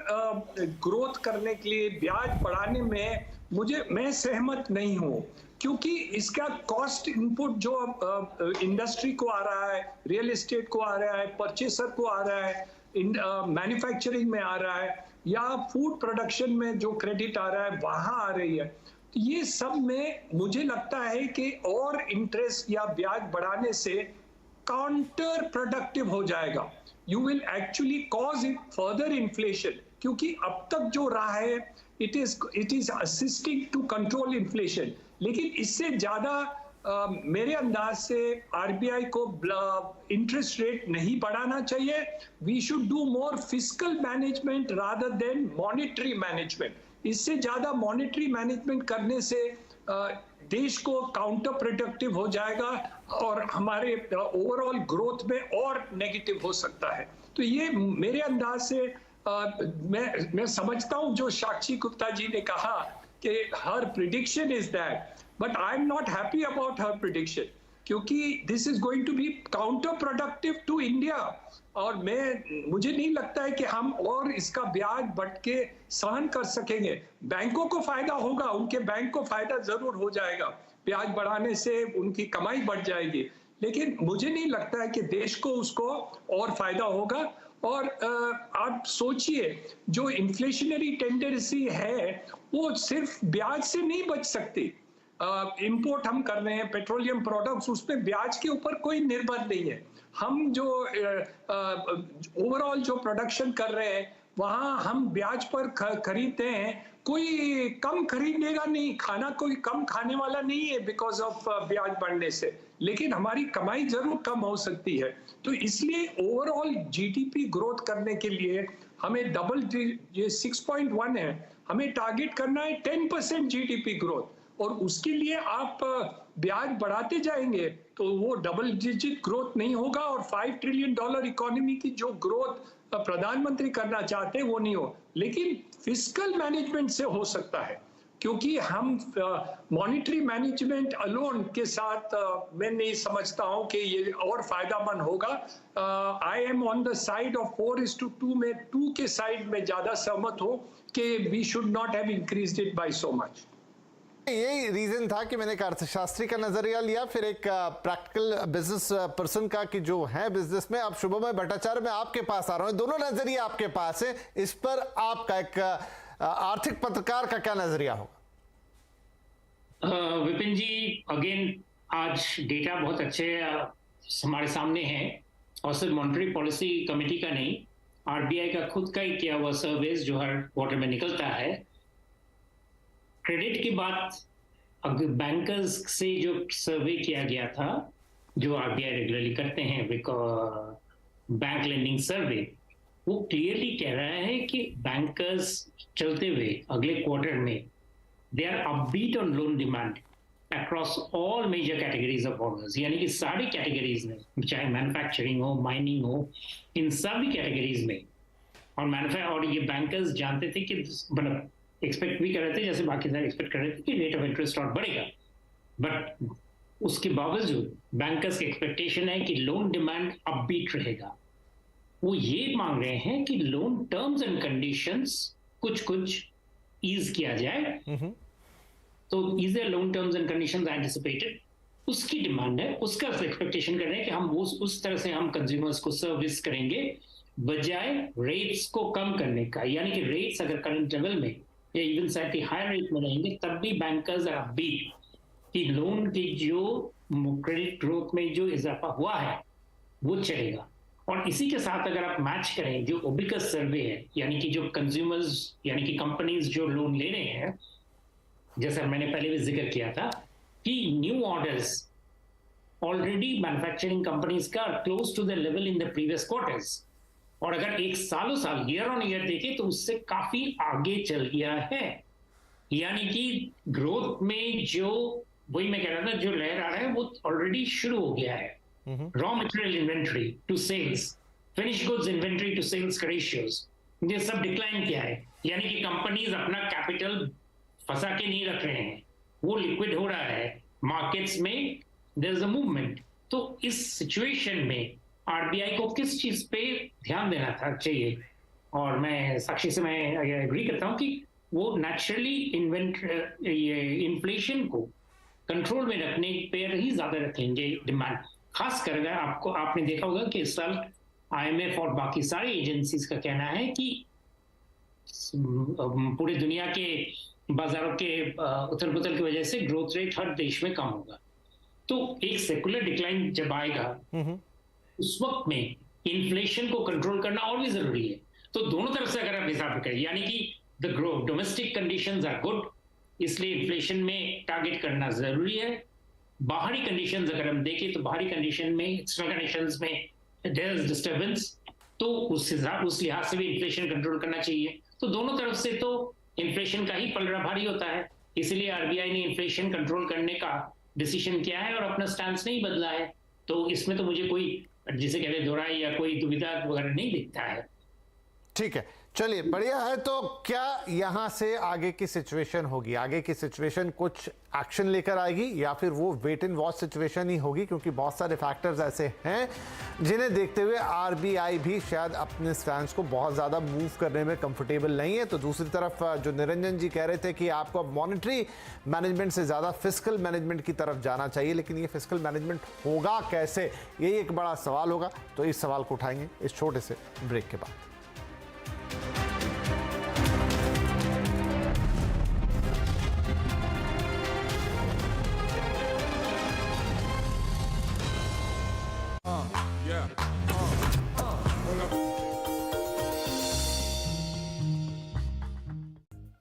ग्रोथ करने के लिए ब्याज बढ़ाने में मैं सहमत नहीं हूँ, क्योंकि इसका कॉस्ट इनपुट जो इंडस्ट्री को आ रहा है, रियल एस्टेट को आ रहा है, परचेसर को आ रहा है, मैन्युफैक्चरिंग में आ रहा है, या फूड प्रोडक्शन में जो क्रेडिट आ रहा है वहां आ रही है। तो ये सब में मुझे लगता है कि और इंटरेस्ट या ब्याज बढ़ाने से काउंटर प्रोडक्टिव हो जाएगा। You will actually cause it further inflation, क्योंकि अब तक जो रहा है it is assisting to control inflation. लेकिन इससे ज्यादा मेरे अंदाज से आरबीआई को इंटरेस्ट रेट नहीं बढ़ाना चाहिए। We should do more fiscal management rather than monetary management. इससे ज्यादा मॉनेटरी मैनेजमेंट करने से देश को काउंटर प्रोडक्टिव हो जाएगा और हमारे ओवरऑल ग्रोथ में और नेगेटिव हो सकता है। तो ये मेरे अंदाज से मैं समझता हूं जो साक्षी गुप्ता जी ने कहा कि her prediction is that, but I am not happy about her prediction, क्योंकि this is going to be counter productive to India. और मुझे नहीं लगता है कि हम और इसका ब्याज बढ़ के सहन कर सकेंगे। बैंकों को फायदा होगा, उनके बैंक को फायदा जरूर हो जाएगा, ब्याज बढ़ाने से उनकी कमाई बढ़ जाएगी, लेकिन मुझे नहीं लगता है कि देश को उसको और फायदा होगा। और आप सोचिए जो इन्फ्लेशनरी टेंडेंसी है वो सिर्फ ब्याज से नहीं बच सकती। इंपोर्ट हम कर रहे हैं पेट्रोलियम प्रोडक्ट्स, उसमें ब्याज के ऊपर कोई निर्भर नहीं है। हम जो ओवरऑल जो प्रोडक्शन कर रहे हैं वहां हम ब्याज पर खरीदते हैं, कोई कम खरीदेगा नहीं, खाना कोई कम खाने वाला नहीं है बिकॉज ऑफ ब्याज बढ़ने से, लेकिन हमारी कमाई जरूर कम हो सकती है। तो इसलिए ओवरऑल जीडीपी ग्रोथ करने के लिए हमें ये 6.1 है, हमें टारगेट करना है 10% जीडीपी ग्रोथ, और उसके लिए आप ब्याज बढ़ाते जाएंगे तो वो डबल डिजिट ग्रोथ नहीं होगा और $5 ट्रिलियन इकोनॉमी की जो ग्रोथ प्रधानमंत्री करना चाहते हैं वो नहीं हो। लेकिन फिस्कल मैनेजमेंट से हो सकता है, क्योंकि हम मॉनेटरी मैनेजमेंट अलोन के साथ मैं नहीं समझता हूं कि ये और फायदामंद होगा। I am on the side of 4:2 में 2 के साइड में ज्यादा सहमत हूं कि we should not have increased it by so much. यही रीजन था कि मैंने एक अर्थशास्त्री का नजरिया लिया, फिर एक प्रैक्टिकल बिजनेस पर्सन का कि जो है बिजनेस में। अब शुभमय भट्टाचार्य मैं आपके पास आ रहा हूं, दोनों नजरिए आपके पास है, इस पर आपका एक आर्थिक पत्रकार का क्या नजरिया होगा? विपिन जी, अगेन आज डेटा बहुत अच्छे हमारे सामने हैं, और सिर्फ मॉनेटरी पॉलिसी कमेटी का नहीं, आरबीआई का खुद का ही किया हुआ सर्वेस जो हर क्वार्टर में निकलता है। क्रेडिट की बात अगर बैंकर्स से जो सर्वे किया गया था, जो आरबीआई रेगुलरली करते हैं बैंक लेंडिंग सर्वे, वो क्लियरली कह रहा है कि बैंकर्स चलते हुए अगले क्वार्टर में they are upbeat on loan demand across all major categories of orders, यानी कि सारी कैटेगरीज में, चाहे मैन्युफैक्चरिंग हो, माइनिंग हो, इन सभी कैटेगरीज में। और ये बैंकर्स जानते थे कि मतलब एक्सपेक्ट भी कर रहे थे, जैसे बाकी सारे एक्सपेक्ट कर रहे थे कि रेट ऑफ इंटरेस्ट और बढ़ेगा, बट उसके बावजूद बैंकर्स की एक्सपेक्टेशन है कि लोन डिमांड अपबीट रहेगा। वो ये मांग रहे हैं कि लोन टर्म्स एंड कंडीशंस कुछ ईज किया जाए। तो is loan terms and conditions anticipated, उसकी डिमांड है, उसका एक्सपेक्टेशन कर रहे हैं कि हम उस तरह से हम कंज्यूमर्स को सर्विस करेंगे, बजाय रेट्स को कम करने का। यानी कि रेट्स अगर करंट लेवल में या इवन स्लाइटली हायर रेट में रहेंगे, तब भी बैंकर्स आर अपबीट कि लोन की जो क्रेडिट ग्रोथ में जो इजाफा हुआ है वो चलेगा। और इसी के साथ अगर आप मैच करें जो ओबिकस सर्वे है, यानी कि जो कंज्यूमर्स यानी कि कंपनीज जो लोन ले रहे हैं, जैसा मैंने पहले भी जिक्र किया था कि new orders already manufacturing companies का close to the level in the previous quarters, और अगर एक सालों साल ईयर ऑन ईयर देखें तो उससे काफी आगे चल गया है। यानी कि ग्रोथ में जो वही मैं कह रहा था जो लहर आ रहा है वो ऑलरेडी शुरू हो गया है। Raw material inventory to sales, finish goods inventory to sales का रेशियोज, ये सब डिक्लाइन किया है। यानी कि कंपनीज अपना कैपिटल फंसा के नहीं रख रहे हैं, वो लिक्विड हो रहा है मार्केट्स में, देयर इज अ मूवमेंट। तो इस सिचुएशन में आरबीआई को किस चीज पे ध्यान देना था चाहिए, और मैं साक्षी से मैं एग्री करता हूं कि वो नेचुरली इन्फ्लेशन को कंट्रोल में रखने पर ही ज्यादा रखेंगे डिमांड। खास कर अगर आपने देखा होगा कि इस साल आईएमएफ और बाकी सारी एजेंसीज का कहना है कि पूरे दुनिया के बाजारों के उथल पुथल की वजह से ग्रोथ रेट हर देश में कम होगा। तो एक सेकुलर डिक्लाइन जब आएगा उस वक्त में इन्फ्लेशन को कंट्रोल करना और भी जरूरी है। तो दोनों तरफ से अगर आप हिसाब करें, यानी कि the domestic conditions are good, इसलिए इन्फ्लेशन में टारगेट करना जरूरी है। बाहरी कंडीशंस अगर हम देखें तो बाहरी कंडीशन में, एक्सटर्नल कंडीशंस में देयर इज डिस्टर्बेंस, तो उस लिहाज से भी इन्फ्लेशन कंट्रोल करना चाहिए। तो दोनों तरफ से तो इन्फ्लेशन का ही पलड़ा भारी होता है, इसलिए आरबीआई ने इन्फ्लेशन कंट्रोल करने का डिसीजन किया है और अपना स्टैंड नहीं बदला है। तो इसमें तो मुझे कोई, जिसे कहते हैं, दोहराई या कोई दुविधा वगैरह नहीं दिखता है। ठीक है, चलिए बढ़िया है। तो क्या यहां से आगे की सिचुएशन होगी, आगे की सिचुएशन कुछ एक्शन लेकर आएगी या फिर वो वेट एंड वॉच सिचुएशन ही होगी? क्योंकि बहुत सारे फैक्टर्स ऐसे हैं जिन्हें देखते हुए आरबीआई भी शायद अपने स्टैंड को बहुत ज़्यादा मूव करने में कंफर्टेबल नहीं है। तो दूसरी तरफ जो निरंजन जी कह रहे थे कि आपको अब मॉनेटरी मैनेजमेंट से ज़्यादा फिस्कल मैनेजमेंट की तरफ जाना चाहिए, लेकिन ये फिस्कल मैनेजमेंट होगा कैसे, यही एक बड़ा सवाल होगा। तो इस सवाल को उठाएंगे इस छोटे से ब्रेक के बाद।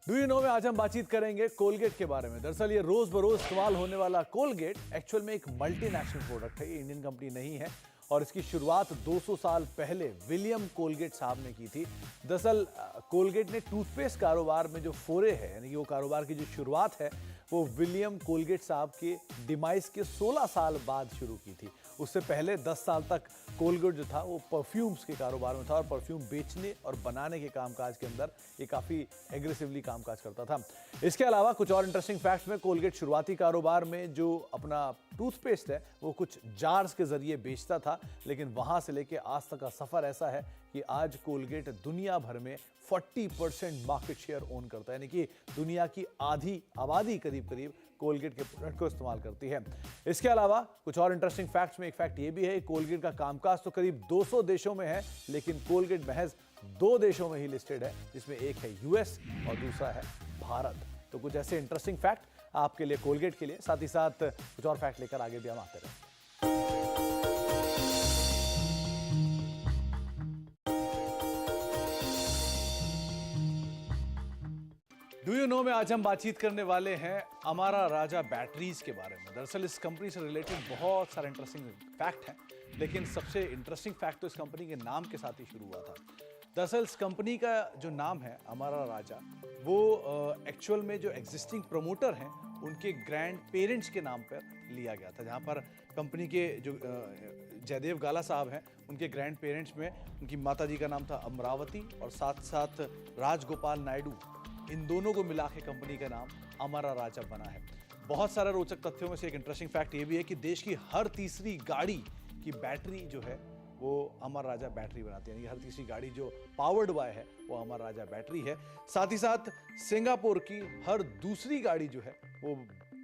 डू यू नो में आज हम बातचीत करेंगे कोलगेट के बारे में। दरअसल ये रोज बरोज इस्तेमाल होने वाला कोलगेट एक्चुअल में एक मल्टीनेशनल प्रोडक्ट है, ये इंडियन कंपनी नहीं है और इसकी शुरुआत 200 साल पहले विलियम कोलगेट साहब ने की थी। दरअसल कोलगेट ने टूथपेस्ट कारोबार में जो फोरे है, यानी कि वो कारोबार की जो शुरुआत है, वो विलियम कोलगेट साहब के डिमाइस के 16 साल बाद शुरू की थी। उससे पहले 10 साल तक कोलगेट जो था वो परफ्यूम्स के कारोबार में था और परफ्यूम बेचने और बनाने के कामकाज के अंदर ये काफ़ी एग्रेसिवली कामकाज करता था। इसके अलावा कुछ और इंटरेस्टिंग फैक्ट्स में, कोलगेट शुरुआती कारोबार में जो अपना टूथपेस्ट है वो कुछ जार्स के जरिए बेचता था, लेकिन वहाँ से लेके आज तक का सफ़र ऐसा है कि आज कोलगेट दुनिया भर में 40% मार्केट शेयर ओन करता है, यानी कि दुनिया की आधी आबादी करीब करीब कोलगेट के प्रोडक्ट को इस्तेमाल करती है। इसके अलावा कुछ और इंटरेस्टिंग फैक्ट्स में एक फैक्ट ये भी है, कोलगेट का कामकाज तो करीब 200 देशों में है, लेकिन कोलगेट महज 2 देशों में ही लिस्टेड है, जिसमें एक है यूएस और दूसरा है भारत। तो कुछ ऐसे इंटरेस्टिंग फैक्ट आपके लिए कोलगेट के लिए, साथ ही साथ कुछ और फैक्ट लेकर आगे भी हम आते रहें। डू यू नो में आज हम बातचीत करने वाले हैं अमारा राजा बैटरीज के बारे में। दरअसल इस कंपनी से रिलेटेड बहुत सारे इंटरेस्टिंग फैक्ट हैं, लेकिन सबसे इंटरेस्टिंग फैक्ट तो इस कंपनी के नाम के साथ ही शुरू हुआ था। दरअसल इस कंपनी का जो नाम है अमारा राजा, वो एक्चुअल में जो एग्जिस्टिंग प्रमोटर हैं उनके ग्रैंड पेरेंट्स के नाम पर लिया गया था। जहाँ पर कंपनी के जो जयदेव गाला साहब हैं, उनके ग्रैंड पेरेंट्स में उनकी माता जी का नाम था अमरावती और साथ साथ राजगोपाल नायडू, इन दोनों को मिला के कंपनी का नाम अमारा राजा बना है। बहुत सारे रोचक तथ्यों में से एक इंटरेस्टिंग फैक्ट ये भी है कि देश की हर तीसरी गाड़ी की बैटरी जो है वो अमारा राजा बैटरी बनाती है, यानी हर तीसरी गाड़ी जो पावर्ड बाय है वो अमारा राजा बैटरी है। साथ ही साथ सिंगापुर की हर दूसरी गाड़ी जो है वो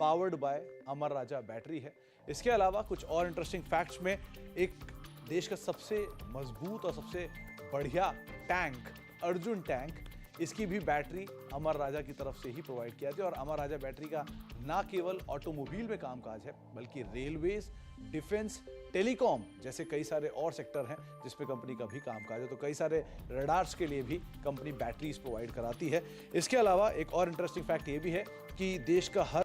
powered by Amara Raja battery है। इसके अलावा कुछ और इंटरेस्टिंग फैक्ट्स में एक देश का सबसे मजबूत और सबसे बढ़िया टैंक अर्जुन टैंक, इसकी भी बैटरी अमर राजा की तरफ से ही प्रोवाइड किया जाती है। और अमर राजा बैटरी का ना केवल ऑटोमोबाइल में कामकाज है, बल्कि रेलवेज, डिफेंस, टेलीकॉम जैसे कई सारे और सेक्टर हैं जिस पे कंपनी का भी कामकाज है। तो कई सारे रडार्स के लिए भी कंपनी बैटरीज प्रोवाइड कराती है। इसके अलावा एक और इंटरेस्टिंग फैक्ट ये भी है कि देश का हर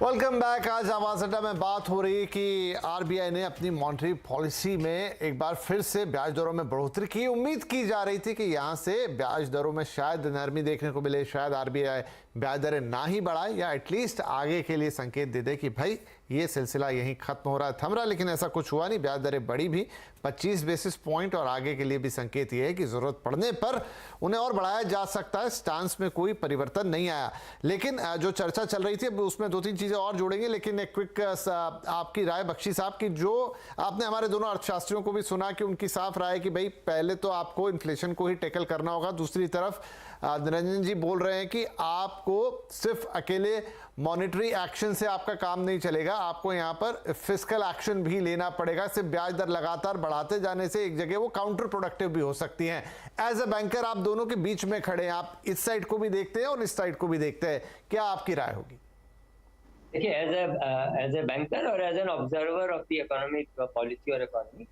वेलकम बैक। आज आवाज अड्डा में बात हो रही है कि आरबीआई ने अपनी मॉनेटरी पॉलिसी में एक बार फिर से ब्याज दरों में बढ़ोतरी की। उम्मीद की जा रही थी कि यहां से ब्याज दरों में शायद नरमी देखने को मिले, शायद आरबीआई ब्याज दरें ना ही बढ़ाए या एटलीस्ट आगे के लिए संकेत दे दे कि भाई ये सिलसिला यहीं खत्म हो रहा है, थम रहा। लेकिन ऐसा कुछ हुआ नहीं, ब्याज दरें बढ़ी भी 25 बेसिस पॉइंट और आगे के लिए भी संकेत ये है कि जरूरत पड़ने पर उन्हें और बढ़ाया जा सकता है। स्टांस में कोई परिवर्तन नहीं आया। लेकिन जो चर्चा चल रही थी अब उसमें दो तीन चीजें और जोड़ेंगे, लेकिन एक क्विक आपकी राय बख्शी साहब की, जो आपने हमारे दोनों अर्थशास्त्रियों को भी सुना कि उनकी साफ राय कि भाई पहले तो आपको इन्फ्लेशन को ही टैकल करना होगा। दूसरी तरफ निरंजन जी बोल रहे हैं कि आपको सिर्फ अकेले मॉनेटरी एक्शन से आपका काम नहीं चलेगा, आपको यहां पर फिस्कल एक्शन भी लेना पड़ेगा। सिर्फ ब्याज दर लगातार बढ़ाते जाने से एक जगह वो काउंटर प्रोडक्टिव भी हो सकती हैं। एज ए बैंकर आप दोनों के बीच में खड़े हैं, आप इस साइड को भी देखते हैं और इस साइड को भी देखते हैं, क्या आपकी राय होगी? देखिए, एज ए बैंकर और as an observer of the economic policy और इकोनॉमी,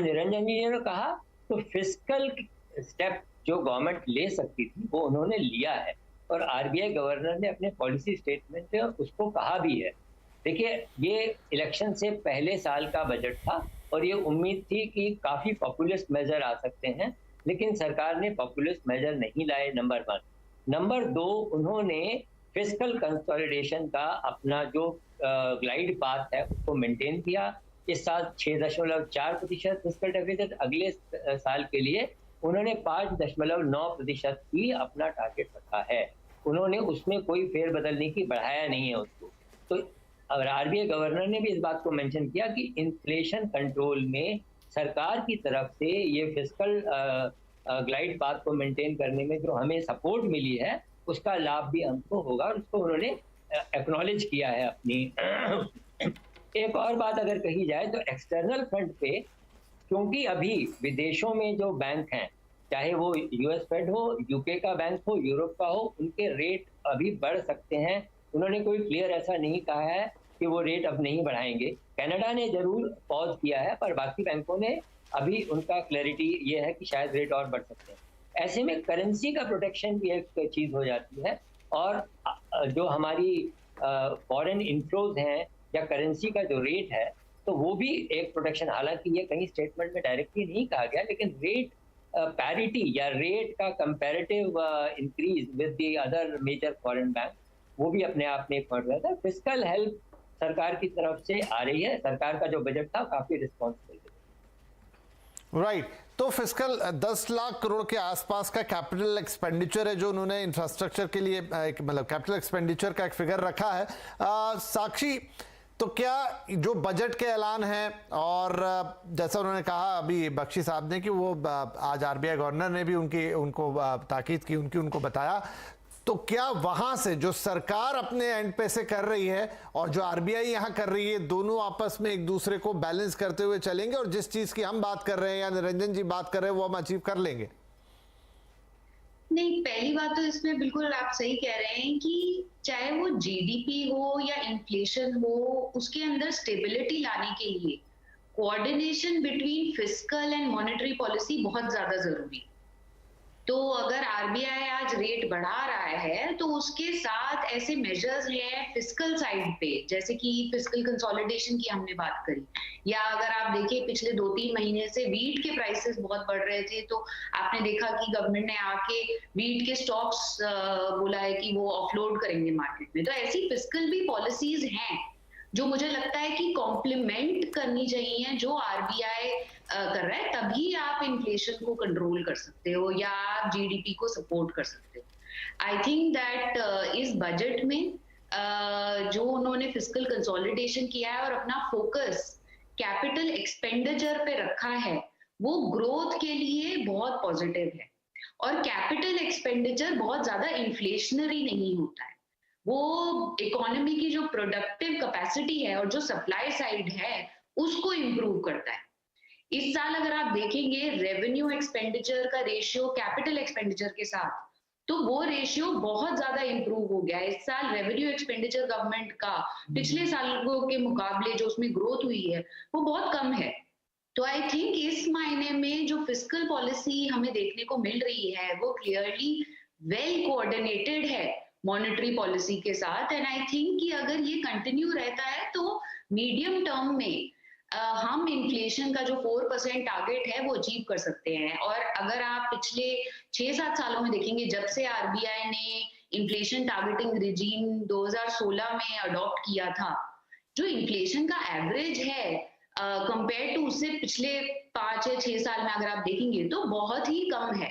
निरंजन जी ने कहा तो फिस्कल स्टेप जो गवर्नमेंट ले सकती थी वो उन्होंने लिया है और आरबीआई गवर्नर ने अपने पॉलिसी स्टेटमेंट में उसको कहा भी है। देखिए, ये इलेक्शन से पहले साल का बजट था और ये उम्मीद थी कि काफी पॉपुलिस्ट मेजर आ सकते हैं, लेकिन सरकार ने पॉपुलिस्ट मेजर नहीं लाए, नंबर 1। नंबर 2, उन्होंने फिस्कल कंसोलिडेशन का अपना जो ग्लाइड पाथ है उसको मेंटेन किया। इस साल 6.4% फिस्कल डेफिसिट, अगले साल के लिए उन्होंने 5.9% ही अपना टारगेट रखा है। उन्होंने उसमें कोई फेरबदल नहीं की, बढ़ाया नहीं है उसको। तो आरबीआई गवर्नर ने भी इस बात को मेंशन किया कि इन्फ्लेशन कंट्रोल में सरकार की तरफ से ये फिस्कल ग्लाइड पाथ को मेंटेन करने में जो हमें सपोर्ट मिली है उसका लाभ भी हमको होगा और उसको उन्होंने एक्नॉलेज किया है अपनी। एक और बात अगर कही जाए तो एक्सटर्नल फ्रंट पे, क्योंकि अभी विदेशों में जो बैंक हैं, चाहे वो यूएस फेड हो, यूके का बैंक हो, यूरोप का हो, उनके रेट अभी बढ़ सकते हैं। उन्होंने कोई क्लियर ऐसा नहीं कहा है कि वो रेट अब नहीं बढ़ाएंगे। कनाडा ने जरूर पॉज किया है, पर बाकी बैंकों ने अभी उनका क्लैरिटी ये है कि शायद रेट और बढ़ सकते हैं। ऐसे में करेंसी का प्रोटेक्शन भी एक चीज हो जाती है और जो हमारी फॉरेन इनफ्लोज हैं या करेंसी का जो रेट है तो वो भी एक प्रोटेक्शन। हालांकि ये कहीं स्टेटमेंट में डायरेक्टली नहीं कहा गया, लेकिन रेट पैरिटी या रेट का comparative increase with the other major foreign bank, वो भी अपने आप में एक पॉइंट है। फिस्कल हेल्प सरकार की तरफ से आ रही है, सरकार का जो बजट था काफी रिस्पॉन्सिबल है। राइट, तो फिस्कल 10 लाख करोड़ के आसपास का कैपिटल एक्सपेंडिचर है जो उन्होंने इंफ्रास्ट्रक्चर के लिए, मतलब कैपिटल एक्सपेंडिचर का एक फिगर रखा है। साक्षी, तो क्या जो बजट के ऐलान है और जैसा उन्होंने कहा अभी बख्शी साहब ने कि वो आज आरबीआई गवर्नर ने भी उनको ताकीद की, उनको बताया, तो क्या वहां से जो सरकार अपने एंड पे से कर रही है और जो आरबीआई यहां कर रही है, दोनों आपस में एक दूसरे को बैलेंस करते हुए चलेंगे और जिस चीज की हम बात कर रहे हैं या निरंजन जी बात कर रहे हैं वो हम अचीव कर लेंगे? नहीं, पहली बात तो इसमें बिल्कुल आप सही कह रहे हैं कि चाहे वो जीडीपी हो या इन्फ्लेशन हो, उसके अंदर स्टेबिलिटी लाने के लिए coordination between fiscal and monetary policy बहुत ज्यादा जरूरी है। तो अगर आरबीआई आज रेट बढ़ा रहा है तो उसके साथ ऐसे मेजर्स हैं फिस्कल साइड पे, जैसे कि फिस्कल कंसोलिडेशन की हमने बात करी, या अगर आप देखिए पिछले 2-3 महीने से वीट के प्राइसेस बहुत बढ़ रहे थे, तो आपने देखा कि गवर्नमेंट ने आके वीट के स्टॉक्स बोला है कि वो ऑफलोड करेंगे मार्केट में। तो ऐसी फिस्कल भी पॉलिसीज हैं जो मुझे लगता है कि कॉम्प्लीमेंट करनी चाहिए जो आरबीआई कर रहा है, तभी आप इन्फ्लेशन को कंट्रोल कर सकते हो या आप जीडीपी को सपोर्ट कर सकते हो। आई थिंक दैट इस बजट में जो उन्होंने फिस्कल कंसोलिडेशन किया है और अपना फोकस कैपिटल एक्सपेंडिचर पे रखा है, वो ग्रोथ के लिए बहुत पॉजिटिव है। और कैपिटल एक्सपेंडिचर बहुत ज्यादा इन्फ्लेशनरी नहीं होता है, वो इकोनॉमी की जो प्रोडक्टिव कैपेसिटी है और जो सप्लाई साइड है उसको इम्प्रूव करता है। इस साल अगर आप देखेंगे रेवेन्यू एक्सपेंडिचर का रेशियो कैपिटल एक्सपेंडिचर के साथ, तो वो रेशियो बहुत ज्यादा इंप्रूव हो गया है। इस साल रेवेन्यू एक्सपेंडिचर गवर्नमेंट का पिछले सालों के मुकाबले जो उसमें ग्रोथ हुई है वो बहुत कम है। तो आई थिंक इस मायने में जो फिस्कल पॉलिसी हमें देखने को मिल रही है वो क्लियरली वेल कोऑर्डिनेटेड है मॉनेटरी पॉलिसी के साथ। एंड आई थिंक कि अगर ये कंटिन्यू रहता है तो मीडियम टर्म में हम इन्फ्लेशन का जो 4% टारगेट है वो अचीव कर सकते हैं। और अगर आप पिछले 6-7 सालों में देखेंगे, जब से आरबीआई ने इन्फ्लेशन टारगेटिंग रिजीम 2016 में अडॉप्ट किया था, जो इन्फ्लेशन का एवरेज है कंपेयर टू उससे पिछले 5 या 6 साल में अगर आप देखेंगे तो बहुत ही कम है।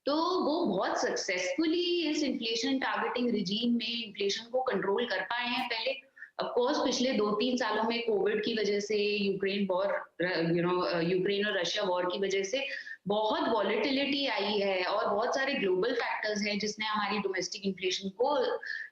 तो वो बहुत सक्सेसफुली इस इन्फ्लेशन टारगेटिंग रिजीम में इन्फ्लेशन को कंट्रोल कर पाए हैं। पहले ऑफ कोर्स पिछले 2-3 सालों में कोविड की वजह से, यूक्रेन और रशिया वॉर की वजह से बहुत वॉलेटिलिटी आई है और बहुत सारे ग्लोबल फैक्टर्स हैं जिसने हमारी डोमेस्टिक इन्फ्लेशन को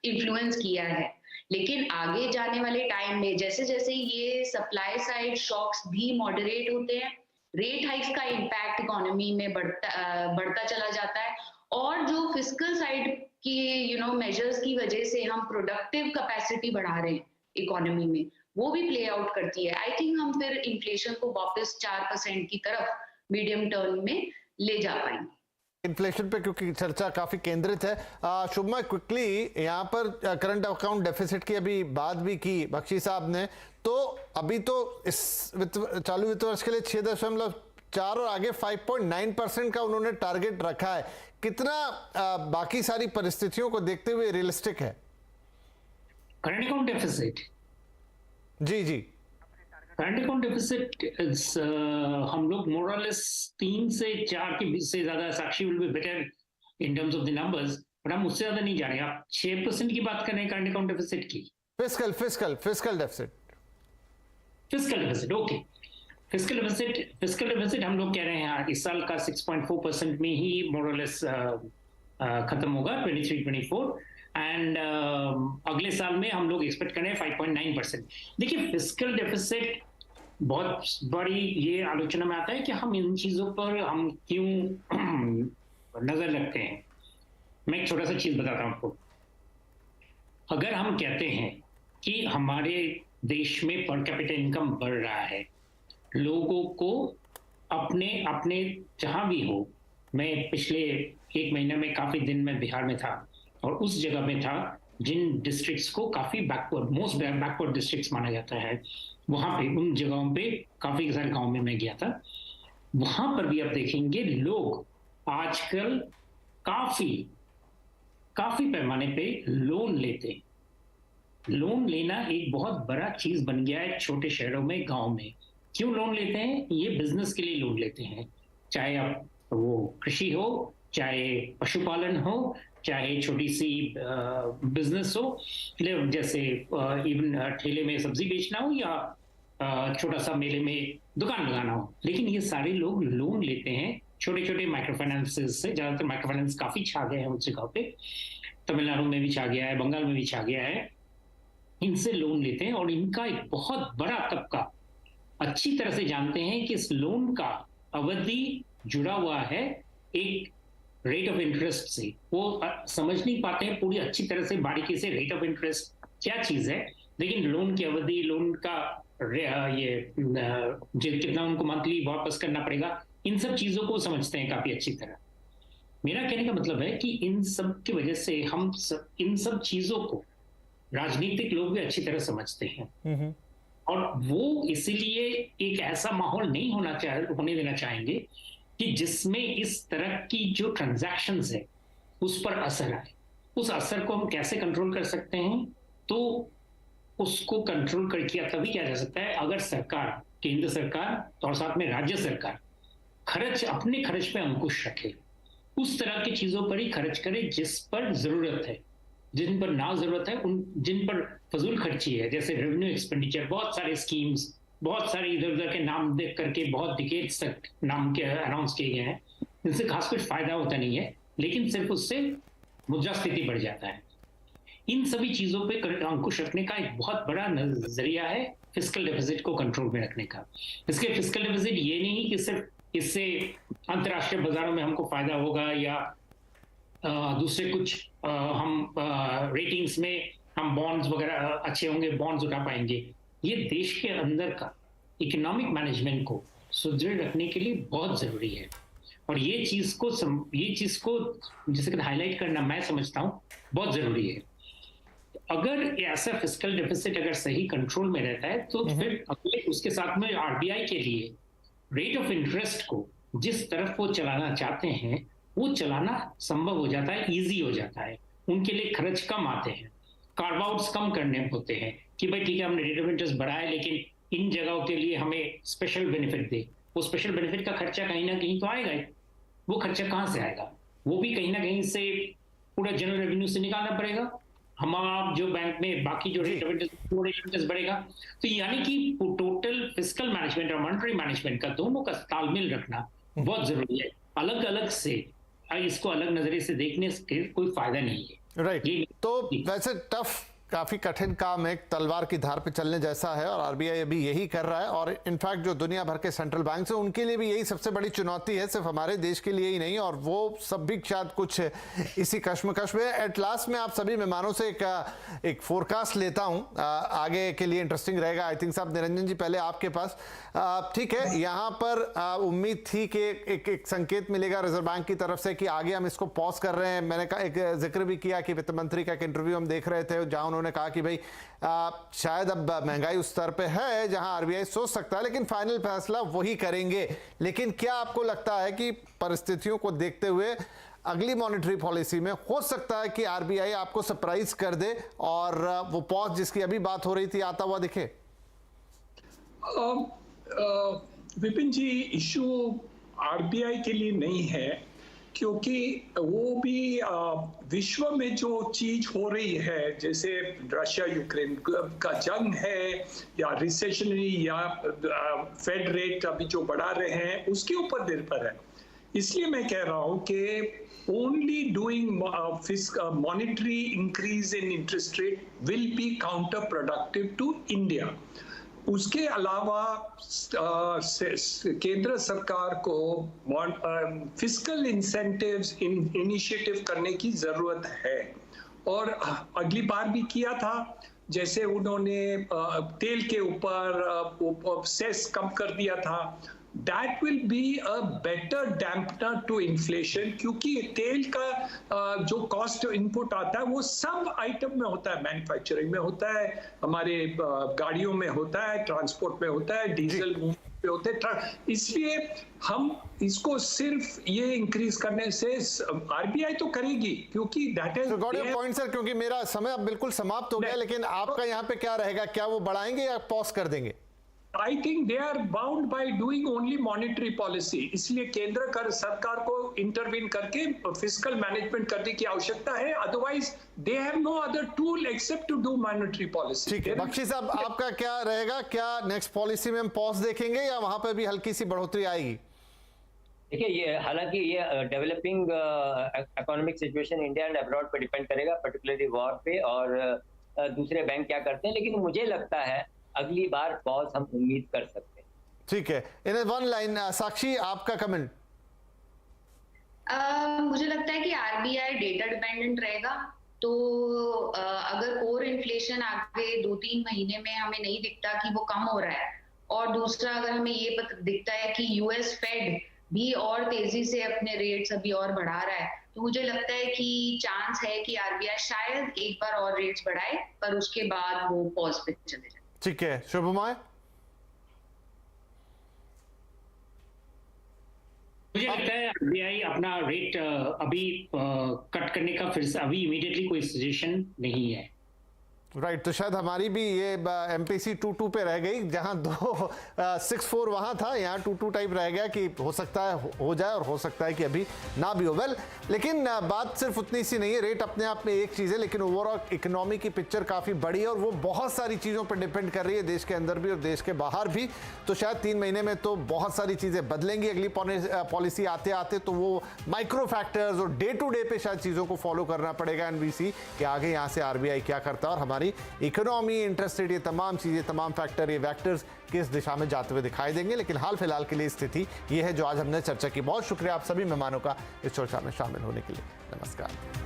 इन्फ्लुएंस किया है। लेकिन आगे जाने वाले टाइम में जैसे जैसे ये सप्लाई साइड शॉक्स भी मॉडरेट होते हैं, रेट हाइक्स का इम्पैक्ट इकोनॉमी में बढ़ता चला जाता है, और जो फिस्कल साइड की मेजर्स की वजह से हम प्रोडक्टिव कैपेसिटी बढ़ा रहे हैं इकोनॉमी में, वो भी प्ले आउट करती है। आई थिंक हम फिर इन्फ्लेशन को वापस 4% की तरफ मीडियम टर्म में ले जा पाएंगे। इन्फ्लेशन पे क्योंकि चर्चा काफी केंद्रित है, शुभमा क्विकली यहाँ पर करंट अकाउंट डेफिसिट की अभी बात भी की बख्शी साहब ने, तो अभी तो इस चालू वित्त वर्ष के लिए 6.4 और आगे 5.9% का उन्होंने टारगेट रखा है। कितना बाकी सारी परिस्थितियों को देखते हुए रियलिस्टिक है करंट अकाउंट डेफिसिट? जी करंट अकाउंट डेफिसिट हम लोग मोर और लेस 3 से 4 के बीच से ज्यादा, Sakshi will be better in terms of the numbers, but हम उससे ज्यादा नहीं जा रहे। आप 6% की बात कर रहे हैं करंट अकाउंट डेफिसिट की? Fiscal deficit okay. Fiscal deficit हम लोग कह रहे हैं इस साल का 6.4% में ही मोर और लेस खत्म होगा 23-24, एंड अगले साल में हम लोग एक्सपेक्ट कर रहे हैं 5.9%। देखिए फिस्कल डेफिसिट बहुत बड़ी ये आलोचना में आता है कि हम इन चीजों पर हम क्यों नजर रखते हैं। मैं एक छोटा सा चीज बताता हूं आपको। अगर हम कहते हैं कि हमारे देश में पर कैपिटा इनकम बढ़ रहा है, लोगों को अपने जहां भी हो, मैं पिछले 1 महीने में काफी दिन में बिहार में था और उस जगह में था जिन डिस्ट्रिक्ट्स को काफी मोस्ट बैकवर्ड डिस्ट्रिक्ट्स माना जाता है, वहां पे उन जगहों पे काफी सारे गांव में मैं गया था। वहां पर भी आप देखेंगे लोग आजकल काफी पैमाने पे लोन लेते हैं। लोन लेना एक बहुत बड़ा चीज बन गया है छोटे शहरों में, गांव में। क्यों लोन लेते हैं? ये बिजनेस के लिए लोन लेते हैं, चाहे आप वो कृषि हो, चाहे पशुपालन हो, चाहे छोटी सी बिजनेस हो, जैसे इवन ठेले में सब्जी बेचना हो या छोटा सा मेले में दुकान लगाना हो। लेकिन ये सारे लोग लोन लेते हैं छोटे छोटे माइक्रो फाइनेंसेस से। ज्यादातर माइक्रो फाइनेंस काफी छा गए हैं उन जगह पे, तमिलनाडु में भी छा गया है, बंगाल में भी छा गया है। इनसे लोन लेते हैं और इनका एक बहुत बड़ा तबका अच्छी तरह से जानते हैं कि इस लोन का अवधि जुड़ा हुआ है एक रेट ऑफ इंटरेस्ट से, वो समझ नहीं पाते हैं पूरी अच्छी तरह से बारीकी से रेट ऑफ इंटरेस्ट क्या चीज है, लेकिन लोन की अवधि, लोन का कितना उनको मंथली वापस करना पड़ेगा, इन सब चीजों को समझते हैं काफी अच्छी तरह। मेरा कहने का मतलब है कि इन सब की वजह से इन सब चीजों को राजनीतिक लोग भी अच्छी तरह समझते हैं, और वो इसीलिए एक ऐसा माहौल नहीं होने देना चाहेंगे कि जिसमें इस तरह की जो ट्रांजैक्शंस है उस पर असर आए। उस असर को हम कैसे कंट्रोल कर सकते हैं? तो उसको कंट्रोल कर किया तभी किया जा सकता है अगर सरकार, केंद्र सरकार और साथ में राज्य सरकार अपने खर्च पे अंकुश रखे, उस तरह की चीजों पर ही खर्च करे जिस पर जरूरत है। जिन पर ना जरूरत है, जिन पर फजूल खर्ची है, जैसे रेवेन्यू एक्सपेंडिचर, बहुत सारे स्कीम्स, बहुत सारे इधर उधर के नाम देख करके बहुत डिकेड्स तक नाम के अनाउंस किए गए हैं, जिनसे खास कुछ फायदा होता नहीं है, लेकिन सिर्फ उससे मुद्रास्फीति बढ़ जाता है। इन सभी चीजों पे अंकुश रखने का एक बहुत बड़ा नजरिया है फिस्कल डेफिसिट को कंट्रोल में रखने का। इसके फिस्कल डेफिसिट ये नहीं कि सिर्फ इससे अंतर्राष्ट्रीय बाजारों में हमको फायदा होगा या दूसरे कुछ हम रेटिंग्स में हम बॉन्ड्स वगैरह अच्छे होंगे, बॉन्ड्स उठा पाएंगे। ये देश के अंदर का इकोनॉमिक मैनेजमेंट को सुदृढ़ रखने के लिए बहुत जरूरी है, और ये चीज को जैसे कि हाईलाइट करना मैं समझता हूँ बहुत जरूरी है। अगर ऐसा फिस्कल डेफिसिट अगर सही कंट्रोल में रहता है तो फिर अगले उसके साथ में आरबीआई के लिए रेट ऑफ इंटरेस्ट को जिस तरफ वो चलाना चाहते हैं वो चलाना संभव हो जाता है, इजी हो जाता है। उनके लिए खर्च कम आते हैं, कार्व आउट्स कम करने होते हैं कि भाई ठीक है हमने रेट ऑफ इंटरेस्ट बढ़ाया लेकिन इन जगहों के लिए हमें स्पेशल बेनिफिट दे। वो स्पेशल बेनिफिट का खर्चा कहीं ना कहीं तो आएगा ही। वो खर्चा कहाँ से आएगा? वो भी कहीं ना कहीं से पूरा जनरल रेवेन्यू से निकालना पड़ेगा। हम आप जो बैंक में बाकी जो रेट ऑफ इंटरेस्ट बढ़ेगा, तो यानी कि टोटल फिस्कल मैनेजमेंट और मॉनेटरी मैनेजमेंट का दोनों का तालमेल रखना बहुत जरूरी है। अलग अलग से इसको अलग नजरिए से देखने से कोई फायदा नहीं है। राइट। तो वैसे टफ, काफी कठिन काम, एक तलवार की धार पे चलने जैसा है, और आरबीआई अभी यही कर रहा है। और इनफैक्ट जो दुनिया भर के सेंट्रल बैंक है उनके लिए भी यही सबसे बड़ी चुनौती है, सिर्फ हमारे देश के लिए ही नहीं, और वो सब भी शायद कुछ इसी कश्मकश में। एट लास्ट में आप सभी मेहमानों से एक फोरकास्ट लेता हूं आगे के लिए, इंटरेस्टिंग रहेगा। आई थिंक साहब, निरंजन जी पहले आपके पास, ठीक है, यहाँ पर उम्मीद थी कि एक संकेत मिलेगा रिजर्व बैंक की तरफ से कि आगे हम इसको पॉज कर रहे हैं। मैंने कहा, एक जिक्र भी किया कि वित्त मंत्री का एक इंटरव्यू हम देख रहे थे जहां उन्होंने कहा कि भाई शायद अब महंगाई उस स्तर पे है जहां आरबीआई सोच सकता है, लेकिन फाइनल फैसला वही करेंगे। लेकिन क्या आपको लगता है कि परिस्थितियों को देखते हुए अगली मॉनेटरी पॉलिसी में हो सकता है कि आरबीआई आपको सरप्राइज कर दे और वो पॉज जिसकी अभी बात हो रही थी आता हुआ दिखे? विपिन जी, इशू आरबीआई के लिए नहीं है, क्योंकि वो भी विश्व में जो चीज हो रही है, जैसे रशिया यूक्रेन का जंग है या रिसेशनरी या फेड रेट अभी जो बढ़ा रहे हैं उसके ऊपर निर्भर है। इसलिए मैं कह रहा हूं कि only doing monetary increase in interest rate will be counterproductive to India. उसके अलावा केंद्र सरकार को फिस्कल इंसेंटिव्स इनिशिएटिव करने की जरूरत है, और अगली बार भी किया था। जैसे उन्होंने तेल के ऊपर सेस कम कर दिया था। That will be a better dampener to inflation, क्योंकि तेल का जो कॉस्ट इनपुट आता है वो सब आइटम में होता है, मैन्युफैक्चरिंग में होता है, हमारे गाड़ियों में होता है, ट्रांसपोर्ट में होता है, डीजल पे होते हैं। इसलिए हम इसको सिर्फ ये इंक्रीज करने से आरबीआई तो करेगी, क्योंकि that is got your point sir. क्योंकि मेरा समय अब बिल्कुल समाप्त हो गया, लेकिन आपका यहाँ पे क्या रहेगा? क्या वो बढ़ाएंगे या पॉज कर देंगे? I think they are bound by doing only monetary policy. इसलिए केंद्र सरकार को इंटरवीन करके फिस्कल मैनेजमेंट करने की आवश्यकता है। Otherwise they have no other tool except to do monetary policy. ठीक है, बख्शी साहब, आपका क्या रहेगा? क्या नेक्स्ट पॉलिसी में हम पॉज देखेंगे या वहां पर भी हल्की सी बढ़ोतरी आएगी? देखिए, ये हालांकि ये developing economic situation India and abroad पे डिपेंड करेगा, पर्टिकुलरली वॉर पे और दूसरे बैंक क्या करते हैं, लेकिन मुझे लगता है अगली बार पॉज हम उम्मीद कर सकते हैं। ठीक है, इन वन लाइन साक्षी, आपका कमेंट? मुझे लगता है कि आरबीआई डेटा डिपेंडेंट रहेगा। तो अगर कोर इन्फ्लेशन आगे 2-3 महीने में हमें नहीं दिखता कि वो कम हो रहा है, और दूसरा अगर हमें ये दिखता है कि यूएस फेड भी और तेजी से अपने रेट्स अभी और बढ़ा रहा है, तो मुझे लगता है कि चांस है कि आरबीआई शायद एक बार और रेट्स बढ़ाए, पर उसके बाद वो पॉज पे चले जाए। ठीक है, शुभमय। मुझे लगता है आरबीआई अपना रेट अभी कट करने का फिर से अभी इमीडिएटली कोई सजेशन नहीं है। राइट, तो शायद हमारी भी ये एमपीसी 2-2 पे रह गई, जहां 6-4 वहां था, यहाँ 2-2 टाइप रह गया कि हो सकता है हो जाए और हो सकता है कि अभी ना भी हो। वेल, लेकिन बात सिर्फ उतनी सी नहीं है, रेट अपने आप में एक चीज़ है, लेकिन ओवरऑल इकोनॉमी की पिक्चर काफ़ी बड़ी है और वो बहुत सारी चीज़ों पर डिपेंड कर रही है, देश के अंदर भी और देश के बाहर भी। तो शायद 3 महीने में तो बहुत सारी चीज़ें बदलेंगी अगली पॉलिसी आते आते, तो वो माइक्रो फैक्टर्स और डे टू डे पे शायद चीज़ों को फॉलो करना पड़ेगा एनबीसी कि आगे यहाँ से आरबीआई क्या करता है और हमारी इकोनॉमी, इंटरेस्ट रेट, ये तमाम चीजें, तमाम फैक्टर, ये वेक्टर्स किस दिशा में जाते हुए दिखाई देंगे। लेकिन हाल फिलहाल के लिए स्थिति ये है जो आज हमने चर्चा की। बहुत शुक्रिया आप सभी मेहमानों का इस चर्चा में शामिल होने के लिए। नमस्कार।